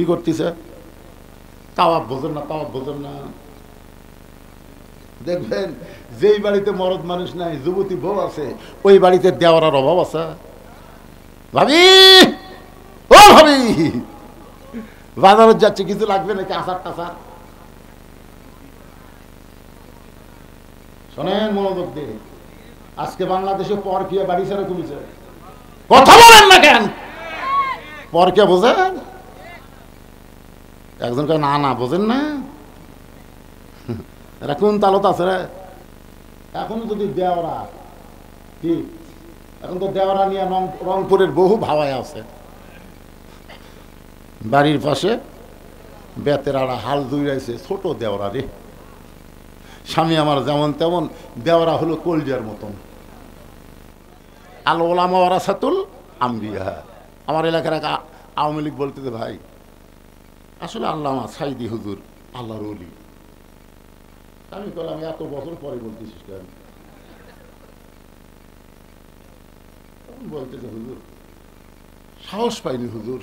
কি করতেছে? তাওয়াব বোঝেন না, তাওয়াব বোঝেন না। দেখবেন যেই বাড়িতে মরদ মানুষ নাই, যুবতী বউ আছে, ওই বাড়িতে দেওয়ার অভাব আছে। ভাবি, ও ভাবি, বাজারে যাচ্ছে, কিছু লাগবে নাকি? আচার টাচার? শোনেন মনোযোগ দিয়ে, আজকে বাংলাদেশে পরকীয়া বাড়ি ছেড়ে কমেছে। কথা বলেন না কেন? পরকীয়া বোঝেন? একজন কে না না বোঝেন না, এরা কোন তালত আছে রে? এখন যদি দেওয়ারা কি, এখন তো দেওয়ারা নিয়ে রংপুরের বহু ভাওয়ায় আছে। বাড়ির পাশে বেতেরারা হাল দুইরাইছে, ছোট দেওয়ারা রে। স্বামী আমার যেমন তেমন, দেওয়ারা হলো কলজার মতন। আল ওলামা ওয়ারাসাতুল আম্বিয়া। আমার এলাকার এক আওয়ামী লীগ বলতে, ভাই আসলে আল্লামা সাইদি হুজুর আল্লাহর ওলি। আমি বললাম, এত বছর পরে বলতেছিস কেন? বলতেছে, হুজুর সাহস পাইনি হুজুর।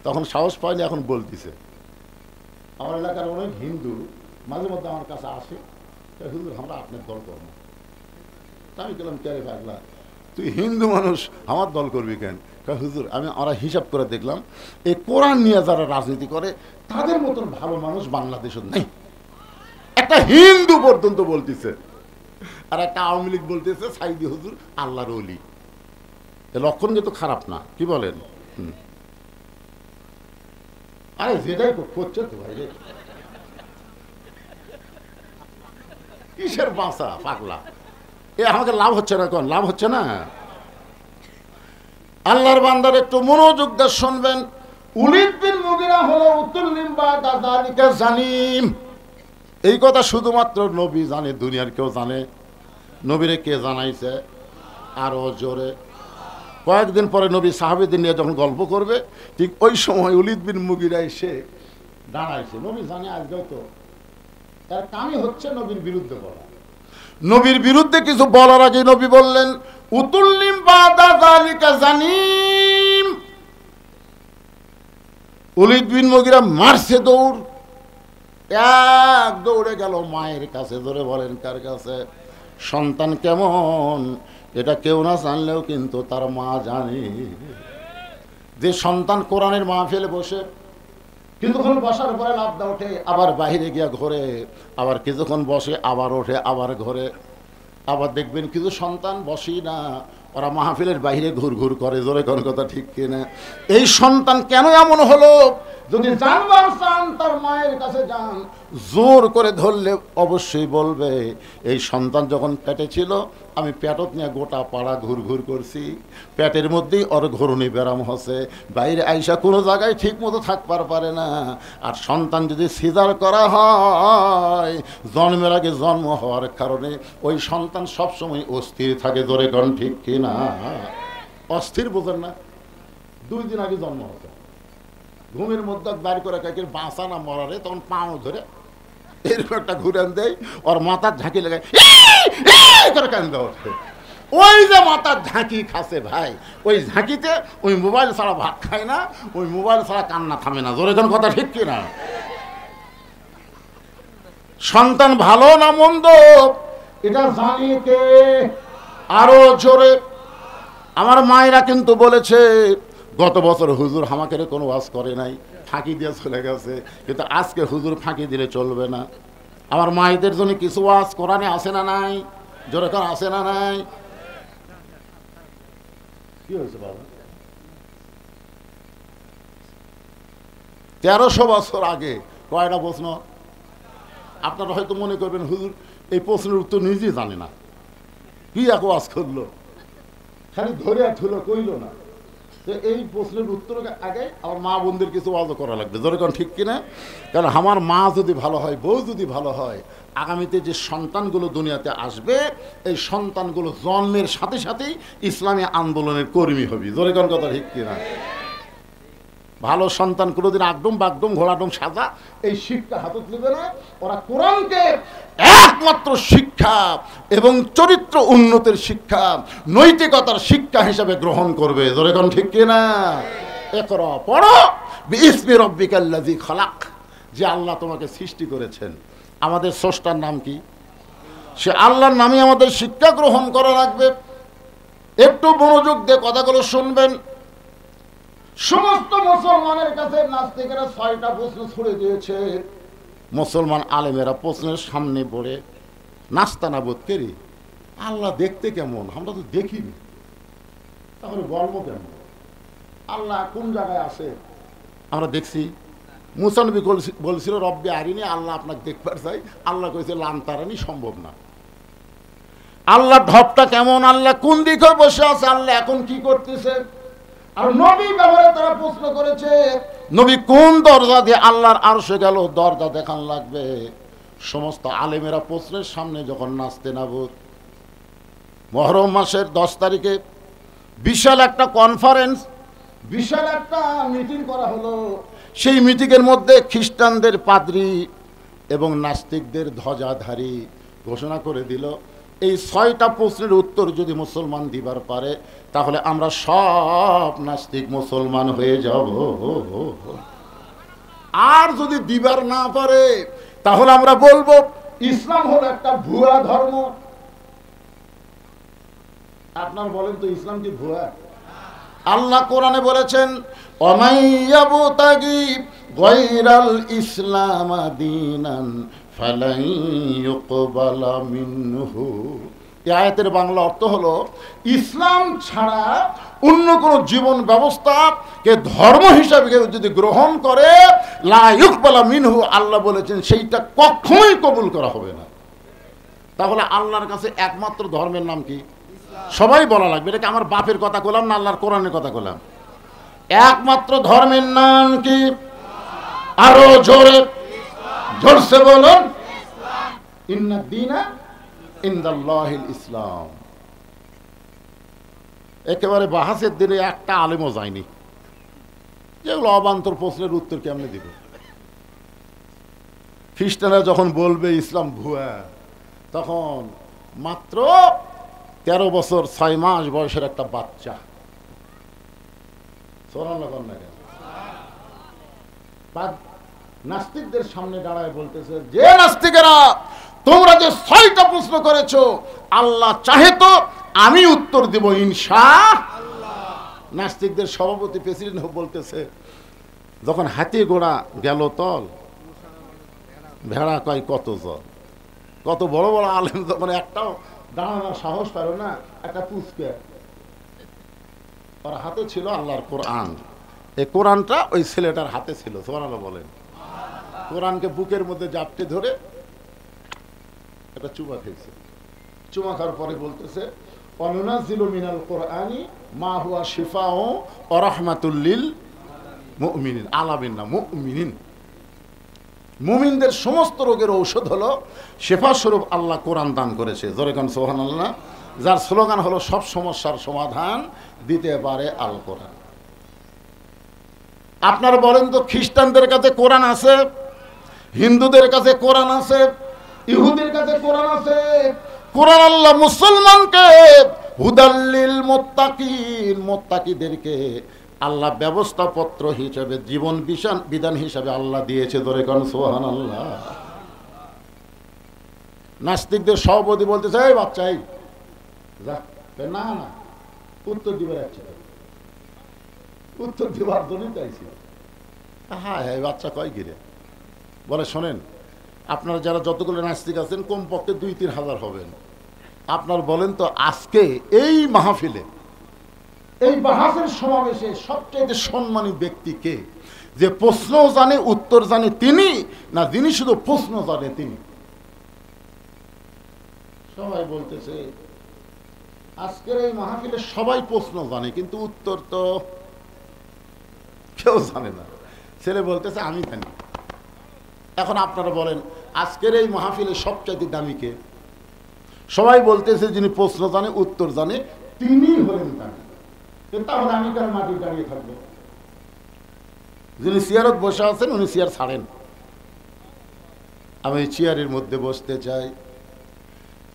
তখন সাহস পাইনি, এখন বলতেছে। আমার এলাকার অনেক হিন্দু মাঝে মধ্যে আমার কাছে আসে, হুজুর আমরা আপনার দল করব না। আমি বললাম, কে রে পাগলা, তুই হিন্দু মানুষ আমার দল করবি কেন? হুজুর আমরা হিসাব করে দেখলাম, এই কোরআন নিয়ে যারা রাজনীতি করে তাদের মতন ভালো মানুষ বাংলাদেশে নেই। একটা হিন্দু পর্যন্ত বলতেছে, আর একটা আওয়ামী লীগ বলতেছে সাইদি হুজুর আল্লাহর ওলি। লক্ষণ কিন্তু খারাপ না, কি বলেন? আরে যেটাই করছে তো ভাই রে, কিসের বাঁচা পাগলা? এ আমাকে লাভ হচ্ছে না, কোন লাভ হচ্ছে না? আল্লাহর বান্দার একটু মনোযোগ দিয়ে শুনবেন। উলিদ বিন মুগিরা হলো উতুল্লিম বাদা যালিকা জানিম। এই কথা শুধুমাত্র নবী জানে, দুনিয়ার কেউ জানে? নবীরে কে জানাইছে? আরো জোরে। কয়েকদিন পরে নবী সাহাবীদের নিয়ে যখন গল্প করবে, ঠিক ওই সময় উলিদ বিন মুগিরা এসে দাঁড়াইছে। নবী জানে আজকেও তো তার কামই হচ্ছে নবীর বিরুদ্ধে বলা। নবীর বিরুদ্ধে কিছু বলার আগে নবী বললেন, উতুল্লিম বাদা যালিকা জানিম। উলিদ বিন মুগিরা মারছে দৌড়, এক দৌড়ে গেল মায়ের কাছে। ধরে বলেন কার কাছে? সন্তান কেমন এটা কেউ না জানলেও কিন্তু তার মা জানে। যে সন্তান কোরআনের মাহফিলে বসে কিছুক্ষণ বসার পরে লাফদা ওঠে, আবার বাইরে গিয়া ঘরে, আবার কিছুক্ষণ বসে আবার ওঠে, আবার ঘরে। আবার দেখবেন কিছু সন্তান বসেই না, ওরা মাহফিলের বাইরে ঘুর ঘুর করে। জোরে কোন কথা ঠিক কিনা? এই সন্তান কেন এমন হলো? যদি জানবার চান তার মায়ের কাছে যান, জোর করে ধরলে অবশ্যই বলবে, এই সন্তান যখন পেটে ছিল আমি পেটত নিয়ে গোটা পাড়া ঘুর ঘুর করছি, পেটের মধ্যেই ওর ঘূর্ণি ব্যারাম হচ্ছে, বাইরে আইসা কোনো জায়গায় ঠিক মতো থাকবার পারে না। আর সন্তান যদি সিজার করা হয়, জন্মের আগে জন্ম হওয়ার কারণে ওই সন্তান সবসময় অস্থির থাকে। ধরে কোন ঠিক কিনা? অস্থির বোঝেন না? 2 দিন আগে জন্ম হতো, ঘুমের মধ্যে বাইর করে কাকের বাঁচা না মরারে, তখন পাও ধরে এরকম একটা ঘুরান দেয়, ওর মাথার ঝাঁকি লাগায় করে কান্দা ওঠে। ওই যে মাথার ঝাঁকি খাসে ভাই, ওই ঝাঁকিতে ওই মোবাইল ছাড়া ভাত খায় না, ওই মোবাইল ছাড়া কান্না থামে না। জোরে কোন কথা ঠিক কিনা? সন্তান ভালো না মন্দ এটা জানি কে? আরো জোরে। আমার মায়েরা কিন্তু বলেছে, গত বছর হুজুর আমাকে কোনো ওয়াজ করে নাই, ফাঁকি দিয়ে চলে গেছে, কিন্তু আজকে হুজুর ফাঁকি দিলে চলবে না। আমার মায়েদের জন্য কিছু ওয়াজ কোরআনে আসে না নাই? জোরে কোন আসে না নাই? কি হয়েছে বাবা? 1300 বছর আগে কয়টা প্রশ্ন? আপনারা হয়তো মনে করবেন হুজুর এই প্রশ্নের উত্তর নিজেই জানে না, কি এক ওয়াজ করলো, খালি ধরে ঠুলো কইল না। তো এই প্রশ্নের উত্তর আগে আমার মা বোনদের কিছু ওয়াজও করা লাগবে। জোরে কোন ঠিক কিনা? কারণ আমার মা যদি ভালো হয়, বউ যদি ভালো হয়, আগামীতে যে সন্তানগুলো দুনিয়াতে আসবে, এই সন্তানগুলো জন্মের সাথে সাথেই ইসলামী আন্দোলনের কর্মী হবে। জোরে কোন কথা ঠিক কিনা? ভালো সন্তান কোনোদিন আগডুম বাগডুম ঘোড়াডুম সাজা এই শিক্ষা হাতত নেবে না। ওরা কোরআনকে একমাত্র শিক্ষা এবং চরিত্র উন্নতির শিক্ষা, নৈতিকতার শিক্ষা হিসাবে গ্রহণ করবে। জোরে কোন ঠিক কিনা? ইকরা পড়ো বিইসমি রাব্বিকাল্লাযী খালাক, যে আল্লাহ তোমাকে সৃষ্টি করেছেন। আমাদের স্রষ্টার নাম কি? সে আল্লাহর নামে আমাদের শিক্ষা গ্রহণ করা লাগবে। একটু মনোযোগ দিয়ে কথাগুলো শুনবেন। সমস্ত মুসলমানের কাছে নাস্তিকেরা 6টা প্রশ্ন ছুড়ে দিয়েছে। মুসলমান আলেমেরা প্রশ্নের সামনে পড়ে নাস্তানাবুদ করি, আল্লাহ দেখতে কেমন? আমরা তো দেখিনি, তাহলে বলবো কেমন? আল্লাহ কোন জায়গায় আছে? আমরা দেখছি। মুসা নবী বলছিল রব্বি আরিনি, আল্লাহ আপনাকে দেখবার চাই। আল্লাহ কইছে লাম তারানি, সম্ভব না। আল্লাহ ঢপটা কেমন? আল্লাহ কোন দিকে বসে আছে? আল্লাহ এখন কি করতেছে? আর নবী ব্যাপারে তারা প্রশ্ন করেছে, নবী কোন দরজা দিয়ে আল্লাহর আরশে গেল? দরজা দেখান লাগবে। সমস্ত আলেমেরা প্রশ্নের সামনে যখন নাস্তানাবুদ। মুহররম মাসের 10 তারিখে বিশাল একটা কনফারেন্স, বিশাল একটা মিটিং করা হলো। সেই মিটিংয়ের মধ্যে খ্রিস্টানদের পাদ্রী এবং নাস্তিকদের ধ্বজাধারী ঘোষণা করে দিল, এই 6টা প্রশ্নের উত্তর যদি মুসলমান দিবার পারে তাহলে আমরা সব নাস্তিক মুসলমান হয়ে যাব। আর যদি দিবার না পারে তাহলে আমরা বলবো ইসলাম হলো একটা ভুয়া ধর্ম। আপনার বলেন তো ইসলাম কি ভুয়া? আল্লাহ কোরআনে বলেছেন অমাইয়াবতাগি গায়রাল ইসলাম দীনান ফালাই ইউকবালা মিনহু। এই আয়াতের বাংলা অর্থ হলো ইসলাম ছাড়া অন্য কোন জীবন ব্যবস্থাকে ধর্ম হিসাবে কেউ যদি গ্রহণ করে লা ইউকবালা মিনহু, আল্লাহ বলেছেন সেইটা কখনোই কবুল করা হবে না। তাহলে আল্লাহর কাছে একমাত্র ধর্মের নাম কি? সবাই বলা লাগবে। এটা কি আমার বাপের কথা বললাম না আল্লাহর কোরআনের কথা বললাম? একমাত্র ধর্মের নাম কি? আরো জোরে জোরসে বলুন, ইন্নাদ দীনা ইনদাল্লাহিল ইসলাম। একেবারে বাহাসের দিনে একটা আলেমও যায়নি। যেগুলো অবান্তর প্রশ্নের উত্তর কেমনে দিব? খ্রিস্টানরা যখন বলবে ইসলাম ভুয়া, তখন মাত্র 13 বছর 6 মাস বয়সের একটা বাচ্চা নাস্তিকদের সামনে দাঁড়ায় বলতেছে, যে নাস্তিকেরা তোমরা যে 6টা প্রশ্ন করেছো, আল্লাহ চাহে তো আমি উত্তর দিব ইনশাআল্লাহ। নাস্তিকদের সভাপতি প্রেসিডেন্ট বলতেছে, যখন হাতি ঘোড়া গেল তল, ভেড়া কয় কত জল। কত বড় বড় আলেম যখন একটাও দাঁড়ানোর সাহস পারো না, একটা পুচকে ওর হাতে ছিল আল্লাহর কোরআন। এই কোরআনটা ওই ছেলেটার হাতে ছিল। সুবহানাল্লাহ বলেন। কোরআনকে বুকের মধ্যে জাপটে ধরে একটা চুমা খেয়েছে। চুমা খাওয়ার পরে বলতেছে অনুনাজিলু মিনাল কোরআনি মা হুয়া শিফাউ ওয়া রাহমাতুল লিল মুমিনিন, আলামিন না মুমিনিন। মুমিনদের সমস্ত রোগের ঔষধ হলো শেফা স্বরূপ আল্লাহ কোরআন দান করেছে। জোরে কোন সুবহানাল্লাহ। যার স্লোগান হলো সব সমস্যার সমাধান দিতে পারে আল কোরআন। আপনারা বলেন তো খ্রিস্টানদের কাছে কোরআন আছে, হিন্দুদের কাছে কোরআন আছে, ইহুদির কাছে কোরআন আছে। কোরআন আল্লাহ মুসলমানকে হুদাল্লিল মুত্তাকিন, মুত্তাকিদেরকে আল্লাহ ব্যবস্থাপত্র হিসেবে, জীবন বিধান হিসেবে আল্লাহ দিয়েছে। ধরে কোন সুবহানাল্লাহ। নাস্তিকদের সভাপতি বলতেছে, এই বাচ্চা এই যা, না না উত্তর দিবার আছে, উত্তর দিবার জন্যই চাইছি। হ্যাঁ হ্যাঁ বাচ্চা কয় গিরে বলে, শোনেন আপনারা যারা যতগুলো নাস্তিক আছেন কমপক্ষে 2-3 হাজার হবেন। আপনার বলেন তো আজকে এই মাহফিলে, এই বাহাসের সমাবেশে সবচেয়ে সম্মানী ব্যক্তি কে? যে প্রশ্নও জানে উত্তর জানে তিনি, না যিনি শুধু প্রশ্ন জানে তিনি? সবাই বলতেছে আজকের এই মাহফিলে সবাই প্রশ্ন জানে কিন্তু উত্তর তো কেউ জানে না। ছেলে বলতেছে আমি জানি। এখন আপনারা বলেন আজকের এই মাহফিলে সবচেয়ে দামি কে? সবাই বলতেছে যিনি প্রশ্ন জানে উত্তর জানে তিনি হলেন দামি। তাহলে আমি কেন মাটি দাঁড়িয়ে থাকবো? যিনি চেয়ারত বসে আছেন উনি চেয়ার ছাড়েন, আমি চেয়ারের মধ্যে বসতে চাই।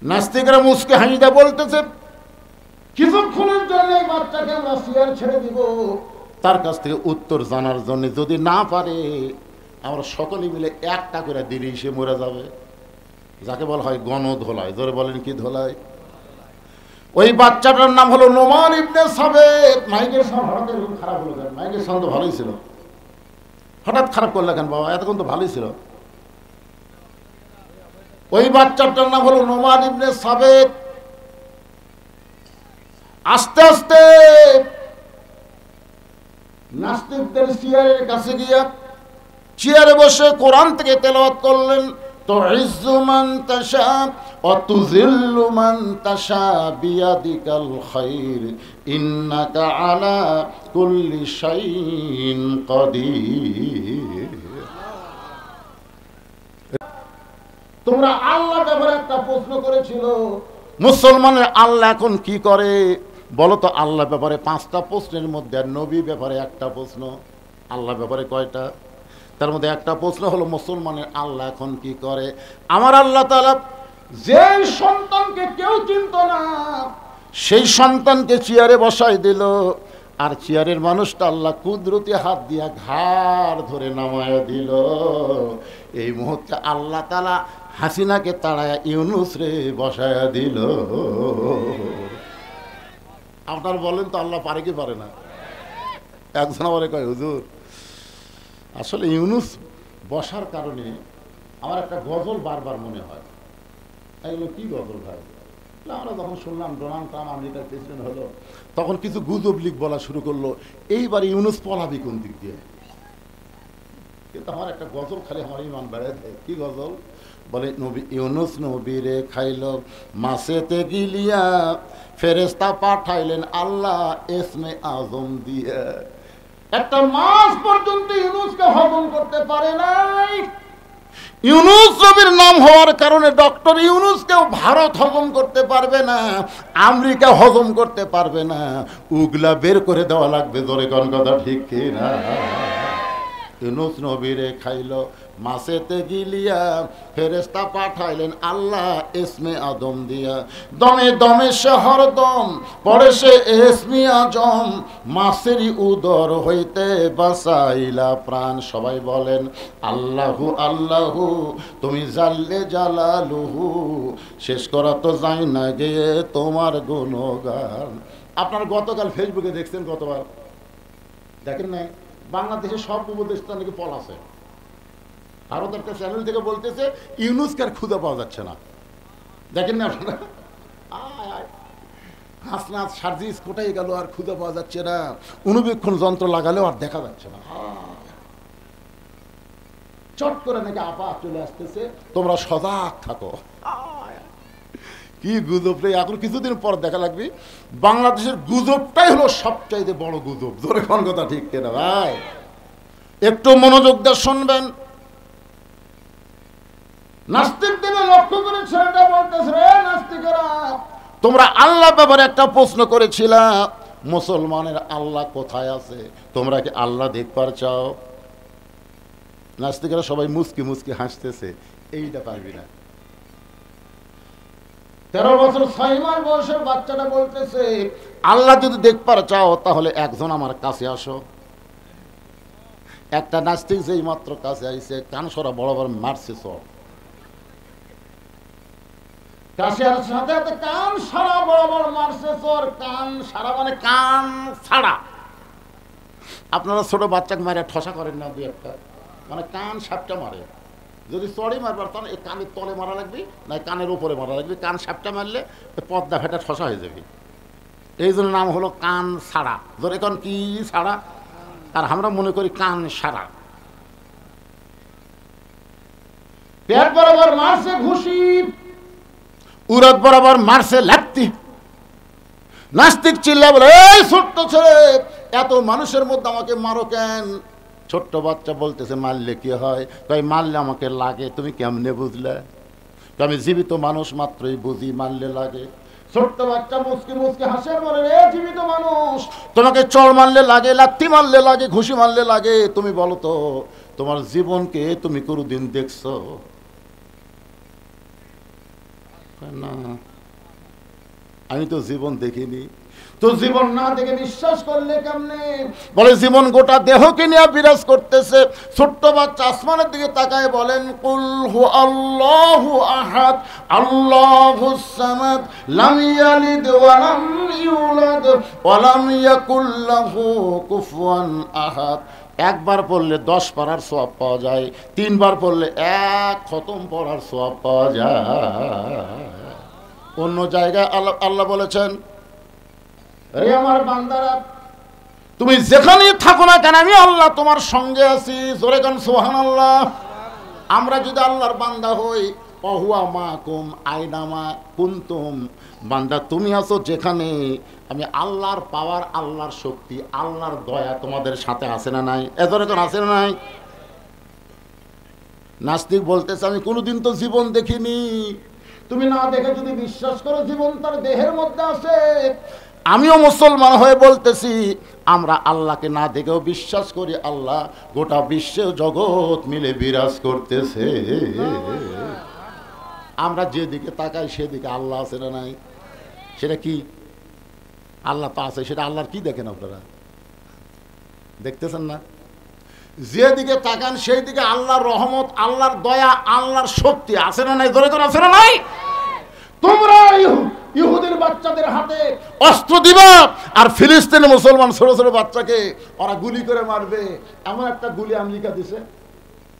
নাস্তিকরা মুসকে হাসিটা বলতেছে কিছুক্ষণের জন্য এই বাচ্চাকে আমরা চেয়ার ছেড়ে দিব, তার কাছ থেকে উত্তর জানার জন্য। যদি না পারে আমরা সকলে মিলে একটা করে দিলেই সে মরে যাবে। যাকে বলা হয় গণধোলাই। জোরে বলেন কি ধোলাই? ওই বাচ্চাটার নাম হলো নোমান ইবনে সাবেত। মাইকের সাউন্ড হঠাৎ এরকম খারাপ হলো কেন? মাইকের সাউন্ড তো ভালোই ছিল, হঠাৎ খারাপ করলে কেন বাবা? এতক্ষণ তো ভালোই ছিল। ওই বাচ্চাটার নাম হলো নোমান ইবনে সাবেত। আস্তে আস্তে নাস্তিকদের চেয়ারের কাছে গিয়া চেয়ারে বসে কোরআন থেকে তেলাওয়াত করলেন। তুইজ্জু মান তাশা ওয়া তুযিল্লু মান তাশা বিয়াদিকাল খায়র ইন্নাকা আলা কুল্লি শাইইন কাদির। তোমরা আল্লাহ ব্যাপারে একটা প্রশ্ন করেছিল, মুসলমানের আল্লাহ এখন কি করে বলো তো? আল্লাহ ব্যাপারে 5টা প্রশ্নের মধ্যে আর নবী ব্যাপারে একটা প্রশ্ন। আল্লাহ ব্যাপারে কয়টা? তার মধ্যে একটা প্রশ্ন হলো মুসলমানের আল্লাহ এখন কি করে। আমার আল্লাহ তাআলা যে সন্তানকে কেউ চিনত না সেই সন্তানকে চেয়ারে বসাই দিল, আর চেয়ারের মানুষটা আল্লাহ কুদরতি হাত দিয়া ঘাড় ধরে নামায় দিল। এই মুহূর্তে আল্লাহ তাআলা হাসিনাকে তাড়ায়া ইউনুস রে বসায়া দিল। আপনার বলেন তো আল্লাহ পারে কি পারে না? একজন আমারে কয়, হুজুর আসলে ইউনুস বসার কারণে আমার একটা গজল বারবার মনে হয়। এগুলো কি গজল ভাই? আমরা যখন শুনলাম ডোনাল্ড ট্রাম্প আমেরিকার প্রেসিডেন্ট হলো, তখন কিছু গুজব লিক বলা শুরু করলো, এইবার ইউনুস পলাবি কোন দিক দিয়ে। কিন্তু আমার একটা গজল খালি আমার ইমান বেড়ায় দেয়। কি গজল? বলে নবী ইউনুস নবীরে খাইল মাছেতে গিলিয়া, ফেরেশতা পাঠাইলেন আল্লাহ ইসমে আজম দিয়ে। একটা মাস পর্যন্ত ইউনুসকে হজম করতে পারে নাই। ইউনুস নবীর নাম হওয়ার কারণে ডক্টর ইউনুসকেও ভারত হজম করতে পারবে না, আমেরিকা হজম করতে পারবে না। উগলা বের করে দেওয়া লাগবে। জোরে কোন কথা ঠিক কি না? ইউনুস নবীরে খাইল মাছেতে গিলিয়া, ফেরেশতা পাঠাইলেন আল্লাহ ইসমে আদম দিয়া। দমে দমে সে হরদম পড়ে সে ইসমে আজম, মাছেরই উদর হইতে বাঁচাইলা প্রাণ। সবাই বলেন আল্লাহু আল্লাহু তুমি জাল্লে জালালুহু, শেষ করা তো যায় না গিয়ে তোমার গুণগান। আপনারা গতকাল ফেসবুকে দেখছেন, গতবার দেখেন নাই? বাংলাদেশের সব উপদেষ্টা নাকি পল আছে। আরো একটা চ্যানেল থেকে বলতেছে ইউনুসকে আর খুঁজে পাওয়া যাচ্ছে না। দেখেন না আপনারা? হাসনাত সার্জিস কোথায় গেল আর খুঁজে পাওয়া যাচ্ছে না। অনুবীক্ষণ যন্ত্র লাগালেও আর দেখা যাচ্ছে না। চট করে নাকি আপা চলে আসতেছে, তোমরা সজাগ থাকো। কি গুজব রে! এখন কিছুদিন পর দেখা লাগবে বাংলাদেশের গুজবটাই হলো সবচাইতে বড় গুজব। জোরে কোন কথা ঠিক কিনা ভাই? একটু মনোযোগ দিয়ে শুনবেন। নাস্তিকদের লক্ষ্য করে ছেলেটা বলতেছে, রে নাস্তিকেরা, তোমরা আল্লাহ ব্যাপারে একটা প্রশ্ন করেছিলা, মুসলমানের আল্লাহ কোথায় আছে? তোমরা কি আল্লাহ দেখবার চাও? নাস্তিকেরা সবাই মুচকি মুচকি হাসতেছে। এইটা পারবি না। 13 বছর 6 মাস বয়সের বাচ্চাটা বলতেছে, আল্লাহ যদি দেখবার চাও তাহলে একজন আমার কাছে আসো। একটা নাস্তিক যেই মাত্র কাছে আইছে, কান সরা বরাবর মারছে সব। কাশিয়ার সাথে সাথে কান সারা বরাবর মারছে চোর। কান সারা মানে কান ছাড়া। আপনারা ছোট বাচ্চাকে মারে ঠসা করেন না? 2-1টা মানে কান সাপটা মারে। যদি চড়ে মারবার তাহলে এই কানের তলে মারা লাগবে, না কানের উপরে মারা লাগবে। কান সাপটা মারলে পর্দা ফেটা ঠসা হয়ে যাবে। এই জন্য নাম হলো কান ছাড়া। ধর এখন কি ছাড়া, আর আমরা মনে করি কান সারা। পেট বরাবর মারছে ঘুষি, উরত বরাবর মারছে লাত্তি। নাস্তিক চিল্লা বলে, এই ছোট্ট ছেলে, এত মানুষের মধ্যে আমাকে মারো কেন? ছোট্ট বাচ্চা বলতেছে, মারলে কি হয়? তাই মারলে আমাকে লাগে। তুমি কেমনে বুঝলে? আমি জীবিত মানুষ মাত্রই বুঝি মারলে লাগে। ছোট্ট বাচ্চা মুসকি মুসকি হাসে, বলে, রে জীবিত মানুষ, তোমাকে চড় মারলে লাগে, লাত্তি মারলে লাগে, ঘুষি মারলে লাগে। তুমি বলো তো, তোমার জীবনকে তুমি কোনদিন দেখছো? না, আমি তো জীবন দেখিনি। তো জীবন না দেখে বিশ্বাস করলে কেমনে? বলে জীবন গোটা দেহকে নিয়ে বিরাজ করতেছে। ছোট্ট বাচ্চা আসমানের দিকে তাকায় বলেন কুল হু আল্লাহু আহাদ আল্লাহুস সামাদ লাম ইয়ালিদ ওয়া লাম ইউলাদ ওয়া লাম ইয়াকুল লাহু কুফুয়ান আহাদ। একবার পড়লে 10 পারার সওয়াব পাওয়া যায়, 3 বার পড়লে 1 খতম পড়ার সওয়াব পাওয়া যায়। অন্য জায়গায় আল্লাহ বলেছেন, হে আমার বান্দারা, তুমি যেখানেই থাকো না কেন আমি আল্লাহ তোমার সঙ্গে আছি। জোরে গান সুবহানাল্লাহ। আমরা যদি আল্লাহর বান্দা হই, ওহুয়া মাকুম আইনামা কুনতুম, বান্দা তুমি আছো যেখানে, আমি আল্লাহর পাওয়ার, আল্লাহর শক্তি, আল্লাহর দয়া তোমাদের সাথে আছে না নাই? এজরে কোন আছে না নাই? নাস্তিক বলতেছে আমি কোনোদিন তো জীবন দেখিনি। তুমি না দেখে যদি বিশ্বাস করো জীবন তার দেহের মধ্যে আছে, আমিও মুসলমান হয়ে বলতেছি আমরা আল্লাহকে না দেখেও বিশ্বাস করি আল্লাহ গোটা বিশ্ব জগৎ মিলে বিরাজ করতেছে। আমরা যেদিকে তাকাই সেদিকে আল্লাহ আছে না নাই? সেটা কি? আল্লাহ তো আছে। সেটা আল্লাহর কি দেখেন আপনারা? দেখতেছেন না? যেদিকে তাকান সেই দিকে আল্লাহর রহমত, আল্লাহর দয়া, আল্লাহর শক্তি আছে না নাই? ধরে আছে না নাই? তোমরা ইহুদির বাচ্চাদের হাতে অস্ত্র দিবা আর ফিলিস্তিনের মুসলমান ছোট ছোট বাচ্চাকে ওরা গুলি করে মারবে। এমন একটা গুলি আমেরিকা দিছে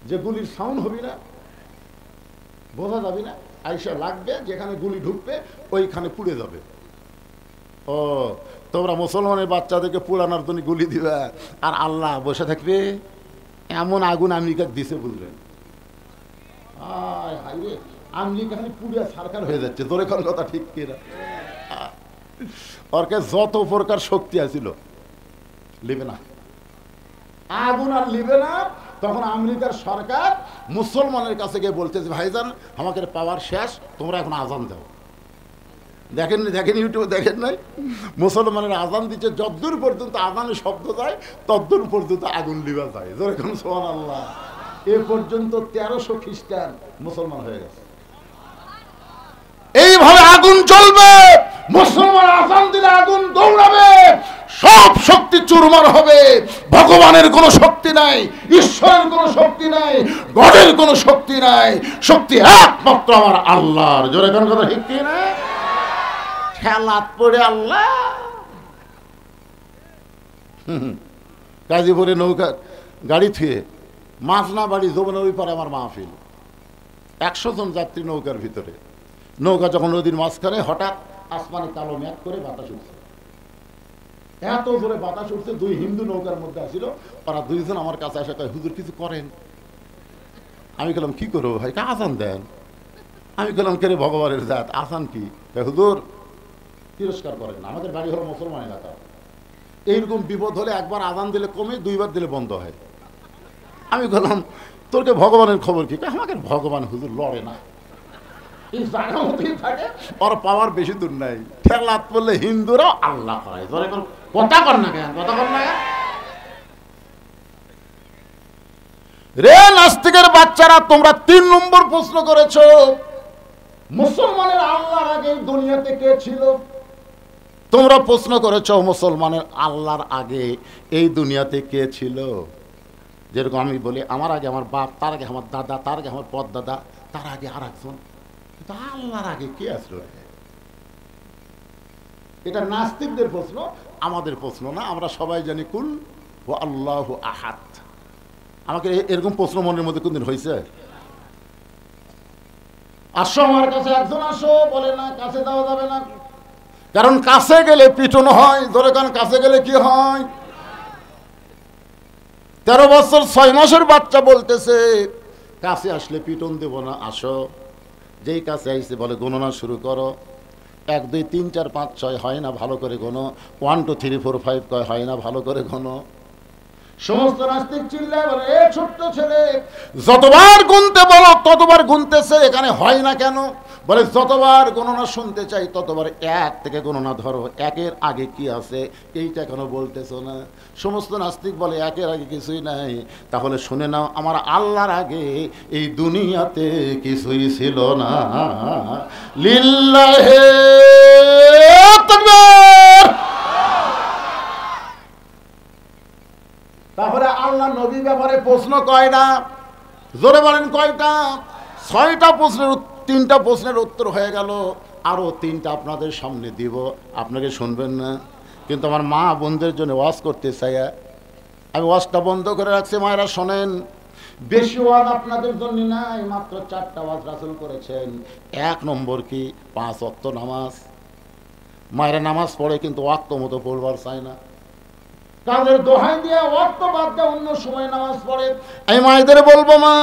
যে গুলির সাউন্ড হবে না, বোঝা যাবে না, আইসা লাগবে, যেখানে গুলি ঢুকবে ওইখানে পুড়ে যাবে। ও তোমরা মুসলমানের বাচ্চাদেরকে পুরানোর জন্য গুলি দিবা আর আল্লাহ বসে থাকবে? এমন আগুন আমেরিকা দিছে বুঝলেন? আমেরিকা খালি পুড়িয়া সরকার হয়ে যাচ্ছে। তোর এখন কথা ঠিক কিনা? ওর কাছে যত প্রকার শক্তি আছিল লিবে না, আগুন আর লিবে না। তখন আমেরিকার সরকার মুসলমানের কাছে গিয়ে বলতেছে ভাইজান আমাকে পাওয়ার শেষ, তোমরা এখন আজান দাও। দেখেন ইউটিউবে দেখেন নাই? মুসলমানের আজান দিচ্ছে, যদ্দূর পর্যন্ত আজানের শব্দ যায় তদ্দূর পর্যন্ত আগুন লিবা যায়। যেরকম সুবহানাল্লাহ। এ পর্যন্ত 1300 খ্রিস্টান মুসলমান হয়ে গেছে। এইভাবে আগুন জ্বলবে, মুসলমান আজান দিলে আগুন দৌড়াবে, সব শক্তি চুরমার হবে। ভগবানের কোনো শক্তি নাই, ঈশ্বরের কোনো শক্তি নাই, গডের কোনো শক্তি নাই, শক্তি একমাত্র আমার আল্লাহর। জোরে কোন কথা ঠিক কি না? খেলাত পড়ে আল্লাহ। গাজীপুরে নৌকা গাড়ি থুয়ে মাঝনা বাড়ি যমুনা ওই পারে আমার মাহফিল, 100 জন যাত্রী নৌকার ভিতরে। নৌকা যখন নদীর মাঝখানে হঠাৎ আসমানে কালো মেঘ করে বাতাস উঠছে, এত জোরে বাতাস উঠছে। 2 হিন্দু নৌকার মধ্যে আসছিল, ওরা 2 জন আমার কাছে আসে কয় হুজুর কিছু করেন। আমি বললাম কি করবো ভাই? আজান দেন। আমি বললাম কে রে ভগবানের জাত, আজান কি? হুজুর তিরস্কার করেন না, আমাদের বাড়ি হলো মুসলমান এলাকা, এইরকম বিপদ হলে একবার আজান দিলে কমে, 2 বার দিলে বন্ধ হয়। আমি বললাম তোরকে ভগবানের খবর কি? আমাকে ভগবান হুজুর লড়ে না, এই জায়গা মতোই থাকে, ওর পাওয়ার বেশি দূর নাই। ঠেলাত পড়লে হিন্দুরাও আল্লাহ হয়। কথা কর না কেন? কথা কর না রে নাস্তিকের বাচ্চারা, তোমরা 3 নম্বর প্রশ্ন করেছো। মুসলমানের আল্লাহর আগে দুনিয়াতে কে ছিল? তোমরা প্রশ্ন করেছো মুসলমানের আল্লাহর আগে এই দুনিয়াতে কে ছিল? যেরকম আমি বলি আমার আগে আমার বাপ, তার আগে আমার দাদা, তার আগে আমার পরদাদা, তার আগে আর একজন। আল্লাহর আগে কে আসলো? এটা নাস্তিকদের প্রশ্ন, আমাদের প্রশ্ন না। আমরা সবাই জানি কুল ও আল্লাহু আহাদ। আমাকে এরকম প্রশ্ন মনের মধ্যে কোনদিন হয়েছে? আসো আমার কাছে, একজন আসো। বলে না, কাছে দেওয়া যাবে না, কারণ কাছে গেলে পিটন হয়। ধরে কারণ কাছে গেলে কি হয়? 13 বছর 6 মাসের বাচ্চা বলতেছে কাছে আসলে পিটন দেব না, আসো। যেই কাছে আইসে বলে গণনা শুরু করো। 1 2 3 4 5 6 হয় না, ভালো করে গোনো। 1 2 3 4 5 কয় হয় না, ভালো করে গোনো। সমস্ত নাস্তিক চিল্লায় বলে এ ছোট্ট ছেলে, যতবার গুনতে বলো ততবার গুনতেছে, এখানে হয় না কেন? বলে যতবার গণনা শুনতে চাই ততবার 1 থেকে গণনা ধরো, 1-এর আগে কি আছে এইটা কেন বলতেছো না? সমস্ত নাস্তিক বলে 1-এর আগে কিছুই নাই। তাহলে শুনে নাও, আমার আল্লাহর আগে এই দুনিয়াতে কিছুই ছিল না। লিল্লাহে তাকবীর। আল্লাহ নবী ব্যাপারে প্রশ্ন কয়টা? জোরে বলেন কয়টা? 6টা প্রশ্নের 3টা প্রশ্নের উত্তর হয়ে গেল, আরও 3টা আপনাদের সামনে দিব, আপনাকে শুনবেন না। কিন্তু আমার মা বোনদের জন্য ওয়াজ করতে চাই, আমি ওয়াজটা বন্ধ করে রাখছি। মায়েরা শোনেন, বেশি ওয়াজ আপনাদের জন্য নাই, মাত্র 4টা ওয়াজ রাসূল করেছেন। 1 নম্বর কি? 5 ওয়াক্ত নামাজ। মায়েরা নামাজ পড়ে কিন্তু ওয়াক্ত মতো পড়বার চায় না, তাদের দোহাই দিয়ে ওয়াক্ত বাদ দিয়ে অন্য সময় নামাজ পড়ে। আমি মায়েদের বলবো, মা,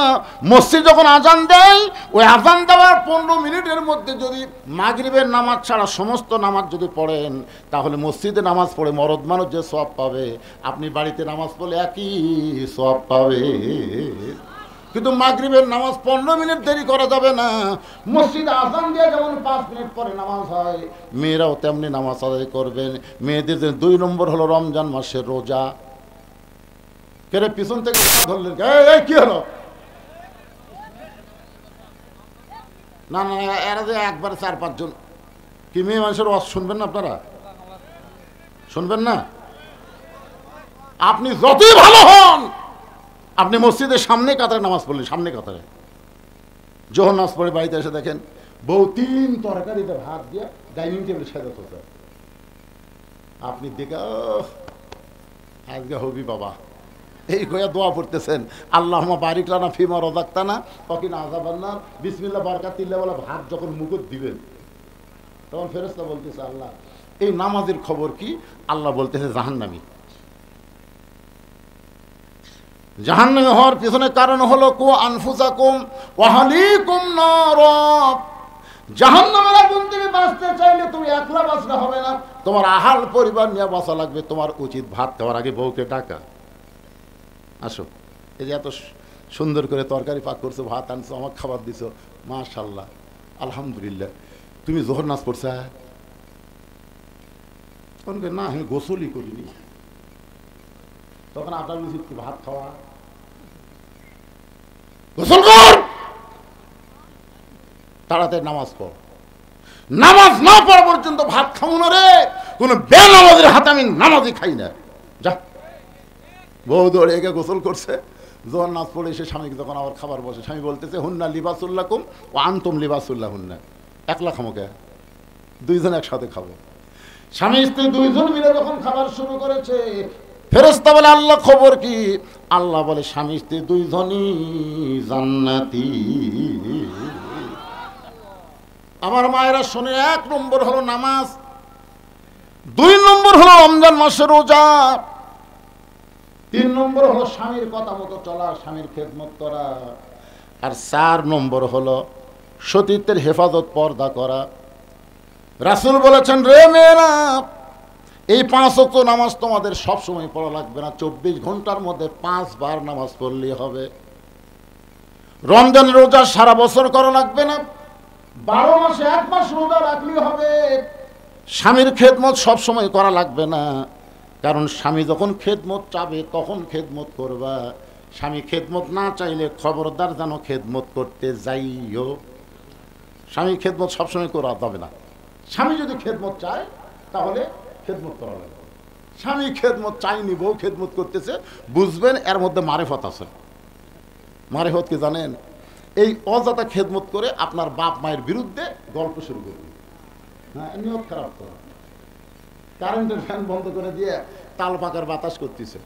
মসজিদ যখন আজান দেয়, ওই আজান দেওয়ার 15 মিনিটের মধ্যে যদি মাগরিবের নামাজ ছাড়া সমস্ত নামাজ যদি পড়েন, তাহলে মসজিদে নামাজ পড়ে মরদ মানুষ যে সওয়াব পাবে, আপনি বাড়িতে নামাজ পড়লে একই সওয়াব পাবে। কিন্তু মাগরিবের নামাজ 15 মিনিট দেরি করা যাবে না। মসজিদে আজান দিয়ে যেমন 5 মিনিট পরে নামাজ হয়, মেয়েরাও তেমনি নামাজ আদায় করবেন। মেয়েদের 2 নম্বর হলো রমজান মাসের রোজা। কেরে পিছন থেকে ধরলেন, এই কি হলো? না না, এরা যে একবার 4-5 জন কি মেয়ে মানুষের ওয়াজ শুনবেন না? আপনারা শুনবেন না? আপনি যতই ভালো হন, আপনি মসজিদের সামনে কাতারে নামাজ পড়লেন, সামনে কাতারে যখন নামাজ পড়ে বাড়িতে এসে দেখেন বউ 3 তরকারিতে ভাত দিয়ে ডাইনিং টেবিল সাজাতে হতো, আপনি দেখে আজকে হবি বাবা, এই কয়া দোয়া পড়তেছেন, আল্লাহুম্মা বারিক লানা ফিমা রাযাকতানা ওয়া কিনা আযাবান্নার, বিসমিল্লাহ বারাকাতিল্লাহ বলে ভাত যখন মুখে দিবেন, তখন ফেরেশতা বলতেছে, আল্লাহ এই নামাজের খবর কি? আল্লাহ বলতেছে জাহান্নামী। জাহান্নামে হওয়ার পিছনে কারণ হলো কু আনফুসাকুম ওয়া আহলিকুম নার। জাহান্নামের আগুন থেকে বাঁচতে চাইলে তুমি একলা বাঁচতে হবে না, তোমার আহাল পরিবার নিয়ে বাঁচা লাগবে। তোমার উচিত ভাত খাওয়ার আগে বউকে ডাকা, আসো, এই যে এত সুন্দর করে তরকারি পাক করছো, ভাত আনছো, আমাকে খাবার দিছো, মাশাআল্লাহ, আলহামদুলিল্লাহ। তুমি জোহর নাচ পড়ছা? না, আমি গোসলই করিনি। তখন আপনার উচিত কি ভাত খাওয়া? গোসল কর, তাড়াতাড়ি নামাজ পড়। নামাজ না পড়া পর্যন্ত ভাত খাবো না রে, কোন বেনামাজের হাতে আমি নামাজই খাই না, যা। বউ দৌড়ে একে গোসল করছে, জোহর নাচ পড়ে এসে স্বামীকে যখন আবার খাবার বসে, স্বামী বলতেছে, হুন্না লিবাসুল্লাকুম ও আনতুম লিবাসুল্লাহ হুন্না। একলা খামো কে? 2 জন একসাথে খাবো। স্বামী স্ত্রী 2 জন মিলে যখন খাবার শুরু করেছে, ফেরেশতা বলে, আল্লাহ খবর কি? আল্লাহ বলে, স্বামী স্ত্রী 2 জনই জান্নাতি। আমার মায়েরা শোনে, 1 নম্বর হলো নামাজ, 2 নম্বর হলো রমজান মাসের রোজা, 3 নম্বর হলো স্বামীর কথা মতো চলা, স্বামীর খেদমত করা, আর 4 নম্বর হলো সতীত্বের হেফাজত, পর্দা করা। রাসূল বলেছেন, রে মেয়েরা, এই 5 ওয়াক্ত নামাজ তোমাদের সব সময় পড়া লাগবে না, 24 ঘন্টার মধ্যে 5 বার নামাজ পড়লেই হবে। রমজানের রোজা সারা বছর করা লাগবে না, 12 মাসে 1 মাস রোজা রাখলেই হবে। স্বামীর খেদমত সব সময় করা লাগবে না, কারণ স্বামী যখন খেদমত চাবে তখন খেদমত করবা। স্বামী খেদমত না চাইলে খবরদার যেন খেদমত করতে যাইও। স্বামী খেদমত সবসময় করা যাবে না। স্বামী যদি খেদমত চায় তাহলে খেদমত করা লাগবে। স্বামী খেদমত চাইনি, বউ খেদমত করতেছে, বুঝবেন এর মধ্যে মারেফত আছে। মারেফত কি জানেন? এই অযথা খেদমত করে আপনার বাপ মায়ের বিরুদ্ধে গল্প শুরু করবে। হ্যাঁ, নিয়ত খারাপ করা। কারেন্টের ফ্যান বন্ধ করে দিয়ে তাল পাকার বাতাস করতেছে,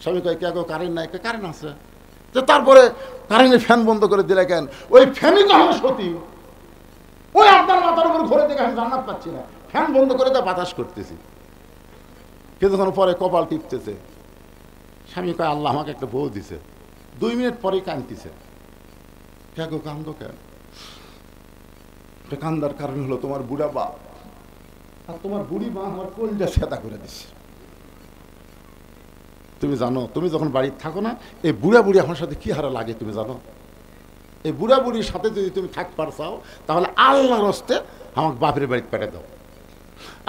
স্বামী কয়, কে গো কারেন্ট নাই? কারেন্ট আছে। যে তারপরে কারেন্টের ফ্যান বন্ধ করে দিলে কেন? ওই ফ্যানই তো আমার সতী, ওই আপনার মাথার উপর ঘুরে দেখে আমি জান্নাত পাচ্ছি না, ফ্যান বন্ধ করে দিয়ে বাতাস করতেছি। কিছুক্ষণ পরে কপাল টিপতেছে, স্বামী কয়, আল্লাহ আমাকে একটা বউ দিছে। 2 মিনিট পরেই কাঁদতেছে। কে গো কান্দো কেন? কান্দার কারণ হলো তোমার বুড়া বাপ আর তোমার বুড়ি মা আমার কলজা সেদা করে দিচ্ছে। তুমি জানো, তুমি যখন বাড়িতে থাকো না, এই বুড়া বুড়ি আমার সাথে কি হারা লাগে তুমি জানো? এই বুড়া বুড়ির সাথে যদি তুমি থাকবার চাও, তাহলে আল্লাহর হস্তে আমাকে বাপের বাড়িতে পেটে দাও।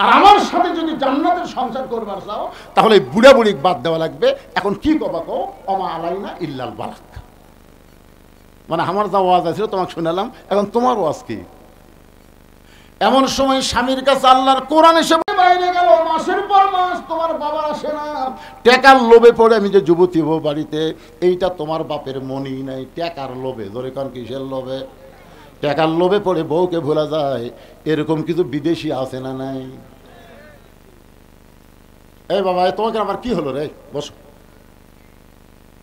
আর আমার সাথে যদি জান্নাতের সংসার করবার চাও, তাহলে এই বুড়া বুড়ি বাদ দেওয়া লাগবে। এখন কি কবা কো, অমা আলাইনা ইল্লাল বালাক। মানে আমার যা ওয়াজ আছে তোমাকে শুনালাম, এখন তোমার ওয়াজ কি? এমন সময় স্বামীর কাছে আল্লাহর কোরআন এসে বাইরে গেল, মাসের পর মাস তোমার বাবা আসে না। টাকার লোভে পড়ে আমি যে যুবতী বউ বাড়িতে, এইটা তোমার বাপের মনেই নাই। টাকার লোভে, ধরে কারণ কিসের লোভে? টাকার লোভে পড়ে বউকে ভোলা যায়। এরকম কিছু বিদেশি আছে না নাই? এই বাবা, তোমাকে আবার কি হলো রে? বসো।